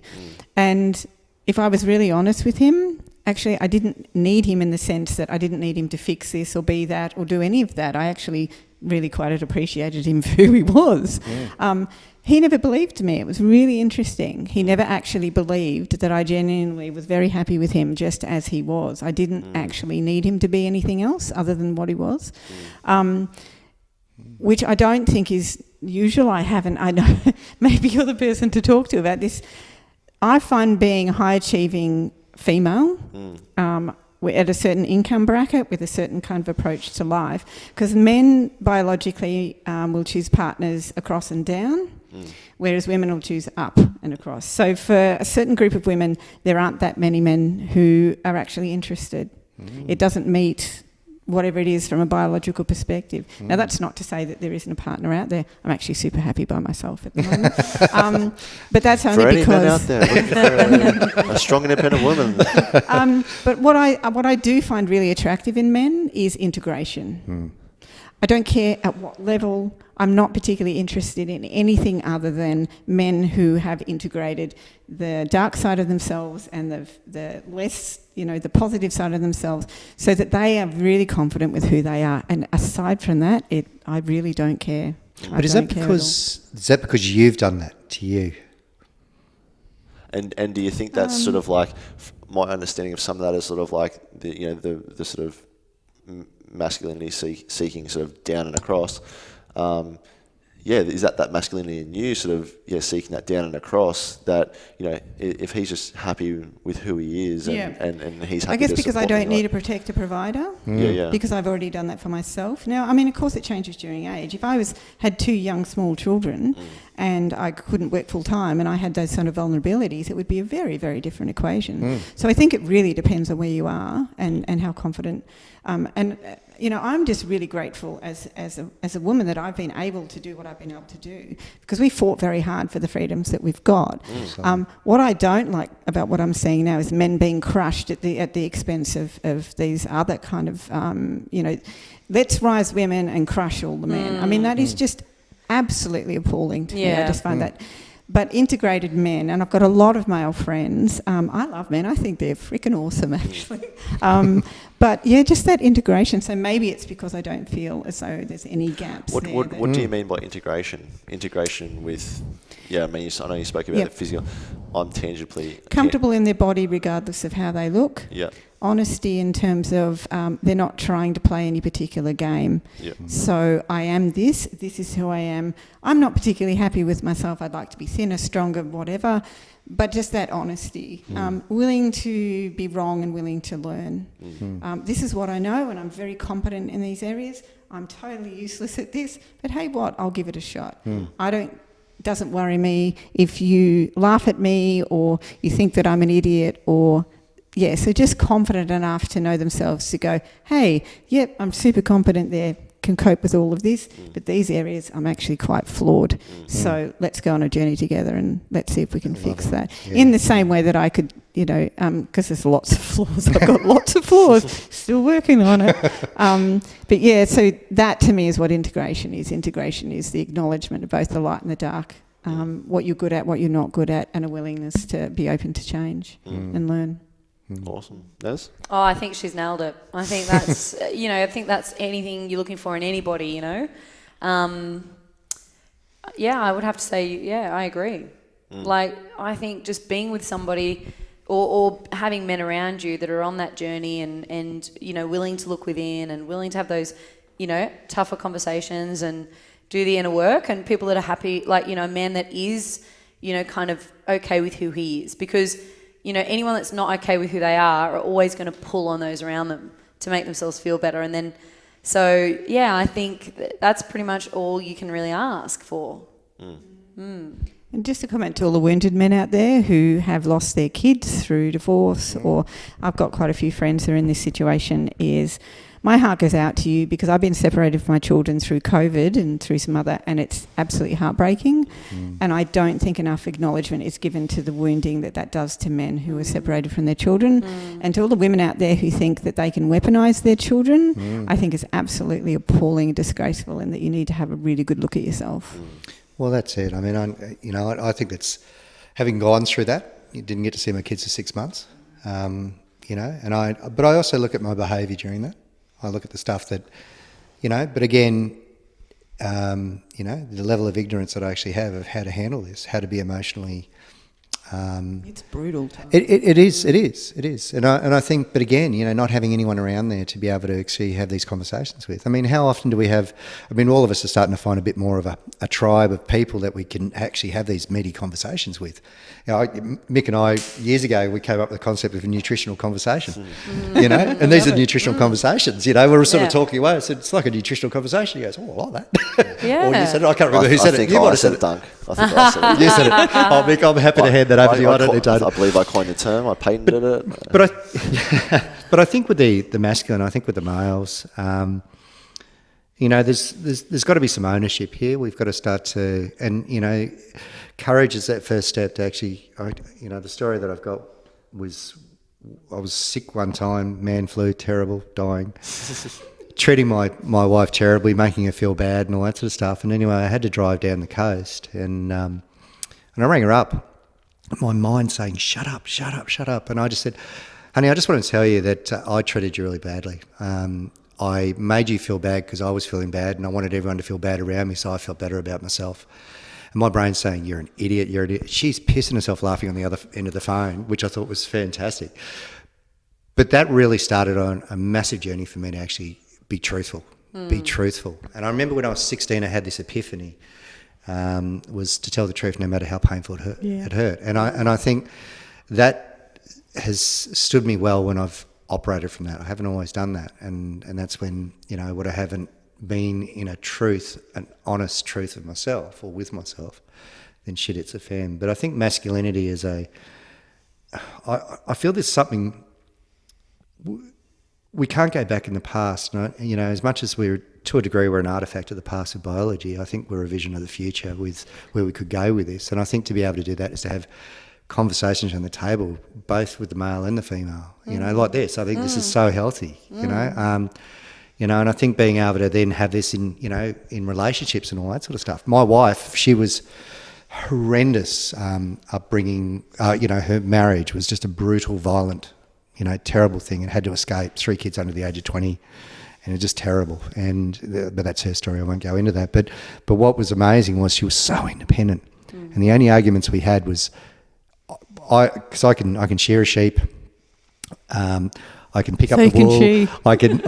Speaker 2: And if I was really honest with him, actually, I didn't need him in the sense that I didn't need him to fix this or be that or do any of that. I actually really quite appreciated him for who he was. Yeah. He never believed me. It was really interesting. He never actually believed that I genuinely was very happy with him just as he was. I didn't actually need him to be anything else other than what he was, which I don't think is usual. I know, maybe you're the person to talk to about this. I find being a high-achieving female, we're at a certain income bracket with a certain kind of approach to life, because men biologically will choose partners across and down, whereas women will choose up and across. So for a certain group of women, there aren't that many men who are actually interested. It doesn't meet whatever it is from a biological perspective. Now, that's not to say that there isn't a partner out there. I'm actually super happy by myself at the moment. But that's only
Speaker 1: for
Speaker 2: because...
Speaker 1: any men out there looking for a strong, independent woman.
Speaker 2: But what I do find really attractive in men is integration. I don't care at what level. I'm not particularly interested in anything other than men who have integrated the dark side of themselves and the less, the positive side of themselves, so that they are really confident with who they are. And aside from that, I really don't care.
Speaker 3: But is that because you've done that to you?
Speaker 1: And do you think that's sort of like, my understanding of some of that is sort of like the sort of masculinity seeking sort of down and across, is that masculinity in you sort of seeking that down and across, that if he's just happy with who he is and he's happy,
Speaker 2: I guess because I don't need a protector provider, because I've already done that for myself. Now, I mean, of course it changes during age. If I had 2 young small children and I couldn't work full time and I had those sort of vulnerabilities, it would be a very, very different equation. So I think it really depends on where you are and how confident. I'm just really grateful as a woman that I've been able to do what I've been able to do, because we fought very hard for the freedoms that we've got. What I don't like about what I'm seeing now is men being crushed at the expense of these other kind of, let's rise women and crush all the men. I mean, that is just absolutely appalling to me. I just find that. But integrated men, and I've got a lot of male friends. I love men. I think they're freaking awesome, actually. But just that integration. So maybe it's because I don't feel as though there's any gaps.
Speaker 1: What do you mean by integration? Integration with, I know you spoke about the physical. I'm tangibly
Speaker 2: comfortable in their body, regardless of how they look.
Speaker 1: Yeah.
Speaker 2: Honesty in terms of they're not trying to play any particular game. So I am this is who I am. I'm not particularly happy with myself. I'd like to be thinner, stronger, whatever, but just that honesty. Willing to be wrong and willing to learn. This is what I know, and I'm very competent in these areas. I'm totally useless at this, but hey, I'll give it a shot. doesn't worry me if you laugh at me or you think that I'm an idiot or... Yeah, so just confident enough to know themselves to go, hey, yep, I'm super competent there, can cope with all of this, but these areas I'm actually quite flawed. So let's go on a journey together and let's see if we can fix that. Yeah. In the same way that I could, because there's lots of flaws. I've got lots of flaws, still working on it. But yeah, so that to me is what integration is. Integration is the acknowledgement of both the light and the dark, what you're good at, what you're not good at, and a willingness to be open to change and learn.
Speaker 1: Awesome. Nez?
Speaker 4: Oh, I think she's nailed it. I think that's, I think that's anything you're looking for in anybody, I would have to say, yeah, I agree. Like, I think just being with somebody or having men around you that are on that journey and willing to look within and willing to have those, tougher conversations and do the inner work, and people that are happy, like, a man that is, kind of okay with who he is. Because anyone that's not okay with who they are always going to pull on those around them to make themselves feel better. And then, so, yeah, I think that's pretty much all you can really ask for.
Speaker 2: And just a comment to all the wounded men out there who have lost their kids through divorce, or I've got quite a few friends who are in this situation, is my heart goes out to you because I've been separated from my children through COVID and through some other, and it's absolutely heartbreaking. And I don't think enough acknowledgement is given to the wounding that does to men who are separated from their children. And to all the women out there who think that they can weaponise their children, I think it's absolutely appalling and disgraceful, and that you need to have a really good look at yourself.
Speaker 3: Well, that's it. I mean, I think that's, having gone through that, you didn't get to see my kids for 6 months, but I also look at my behaviour during that. I look at the stuff that, but again, the level of ignorance that I actually have of how to handle this, how to be emotionally...
Speaker 2: it's brutal.
Speaker 3: It is. And I think, but again, not having anyone around there to be able to actually have these conversations with. I mean, how often do we have, all of us are starting to find a bit more of a tribe of people that we can actually have these meaty conversations with. Mick and I, years ago, we came up with the concept of a nutritional conversation, and these are nutritional conversations, we were sort of talking away. I said, it's like a nutritional conversation. He goes, oh, I like that.
Speaker 4: Yeah.
Speaker 3: Or you said it, I can't remember who said it. You might have said it.
Speaker 1: Dunk. I think I said it.
Speaker 3: You said it. Oh, Mick, I'm happy to hand that over to you.
Speaker 1: I believe I coined the term. I patented it.
Speaker 3: But I think with the masculine, I think with the males, there's got to be some ownership here. We've got to start to, and courage is that first step to actually. The story that I've got was, I was sick one time, man flu, terrible, dying. Treating my wife terribly, making her feel bad and all that sort of stuff. And anyway, I had to drive down the coast, and I rang her up. My mind saying, shut up. And I just said, honey, I just want to tell you that I treated you really badly. I made you feel bad because I was feeling bad, and I wanted everyone to feel bad around me, so I felt better about myself. And my brain's saying, you're an idiot. She's pissing herself laughing on the other end of the phone, which I thought was fantastic. But that really started on a massive journey for me to actually be truthful. And I remember when I was 16, I had this epiphany. Was to tell the truth no matter how painful it hurt. And I think that has stood me well when I've operated from that. I haven't always done that. And that's when, what I haven't been in an honest truth of myself or with myself, then shit, it's a fan. But I think masculinity is I feel there's something... We can't go back in the past. And as much as to a degree, we're an artefact of the past of biology, I think we're a vision of the future with where we could go with this. And I think to be able to do that is to have conversations on the table, both with the male and the female, like this. I think this is so healthy, and I think being able to then have this in relationships and all that sort of stuff. My wife, she was horrendous upbringing. Her marriage was just a brutal, violent, terrible thing, and had to escape, 3 kids under the age of 20. And it's just terrible. But that's her story. I won't go into that. But what was amazing was she was so independent. And the only arguments we had was, because I can shear a sheep, I can pick up the wool, I can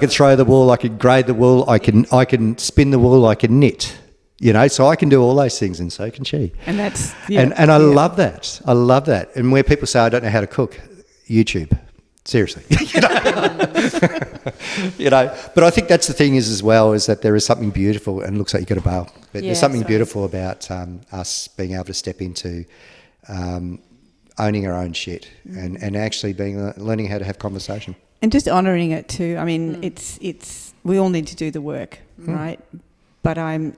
Speaker 3: throw the wool, I can grade the wool, I can spin the wool, I can knit. So I can do all those things, and so can she.
Speaker 2: And that's
Speaker 3: and I love that. And where people say I don't know how to cook, YouTube. Seriously. But I think that's the thing is as well, is that there is something beautiful, and it looks like you've got a bail, but there's something beautiful about us being able to step into owning our own shit and actually learning how to have conversation.
Speaker 2: And just honouring it too. I mean, it's we all need to do the work, right? But I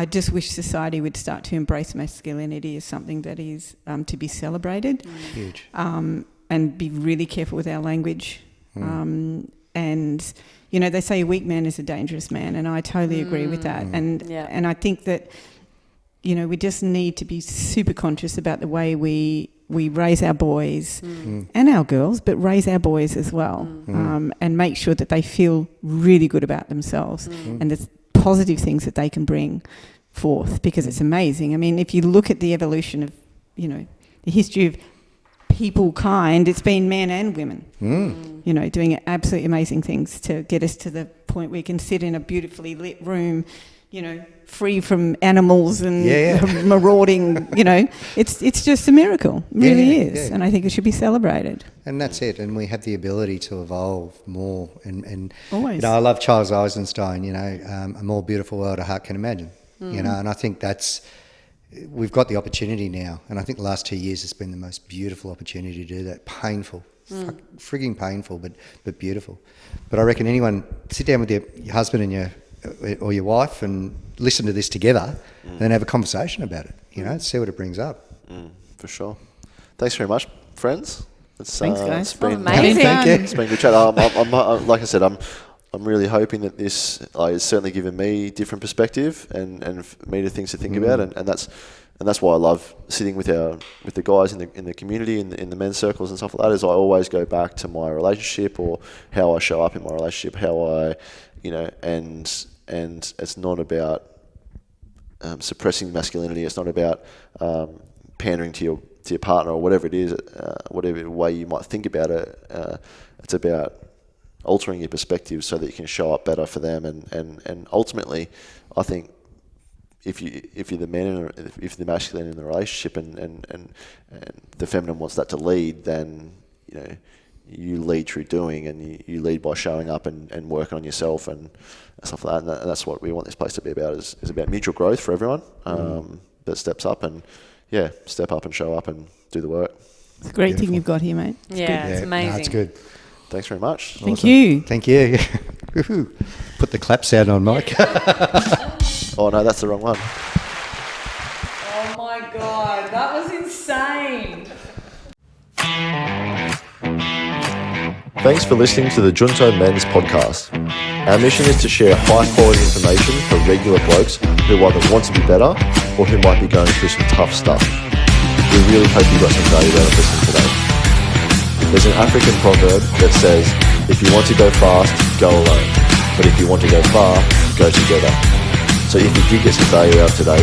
Speaker 2: just wish society would start to embrace masculinity as something that is to be celebrated.
Speaker 3: Huge.
Speaker 2: And be really careful with our language. And, you know, they say a weak man is a dangerous man, and I totally agree with that. And I think that, you know, we just need to be super conscious about the way we raise our boys and our girls, but raise our boys as well, and make sure that they feel really good about themselves and the positive things that they can bring forth, because it's amazing. I mean, if you look at the evolution of, you know, the history of kind, it's been men and women, you know, doing absolutely amazing things to get us to the point where we can sit in a beautifully lit room, you know, free from animals and marauding, you know. It's just a miracle. It really is. And I think it should be celebrated.
Speaker 3: And that's it. And we have the ability to evolve more. And
Speaker 2: always.
Speaker 3: You know, I love Charles Eisenstein, you know, a more beautiful world a heart can imagine, you know, and I think we've got the opportunity now, and I think the last 2 years has been the most beautiful opportunity to do that. Painful, frigging painful, but beautiful. But I reckon anyone, sit down with your husband and or your wife and listen to this together and then have a conversation about it, you know, see what it brings up.
Speaker 1: For sure. Thanks very much, friends.
Speaker 2: Thanks, guys.
Speaker 1: It's been
Speaker 4: amazing.
Speaker 1: It's been a good chat. I'm like I said, I'm really hoping that this has certainly given me different perspective and me to things to think about, and that's why I love sitting with the guys in the community in the men's circles and stuff like that. Is I always go back to my relationship or how I show up in my relationship, how I, you know, and it's not about suppressing masculinity. It's not about pandering to your partner or whatever it is, whatever way you might think about it. It's about altering your perspective so that you can show up better for them, and ultimately, I think if you're the man if you're the masculine in the relationship and the feminine wants that to lead, then you know you lead through doing, and you lead by showing up and working on yourself and stuff like that. And that's what we want this place to be about, is about mutual growth for everyone that steps up and step up and show up and do the work.
Speaker 2: It's a great thing you've got here, mate.
Speaker 4: It's amazing.
Speaker 3: No, it's good.
Speaker 1: Thanks very much.
Speaker 2: Thank you.
Speaker 3: Thank you. Put the clap sound on, Mike.
Speaker 1: Oh no, that's the wrong one.
Speaker 4: Oh my God, that was insane.
Speaker 1: Thanks for listening to the Junto Men's Podcast. Our mission is to share high quality information for regular blokes who either want to be better or who might be going through some tough stuff. We really hope you got some value out of listening today. There's an African proverb that says, if you want to go fast, go alone. But if you want to go far, go together. So if you did get some value out today,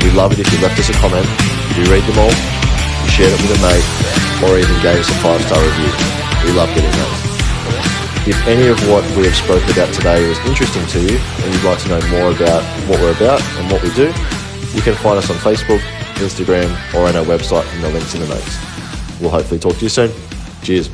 Speaker 1: we'd love it if you left us a comment, we read them all, you shared it with a mate, or even gave us a 5-star review. We love getting those. If any of what we have spoken about today was interesting to you and you'd like to know more about what we're about and what we do, you can find us on Facebook, Instagram, or on our website from the links in the notes. We'll hopefully talk to you soon. Cheers.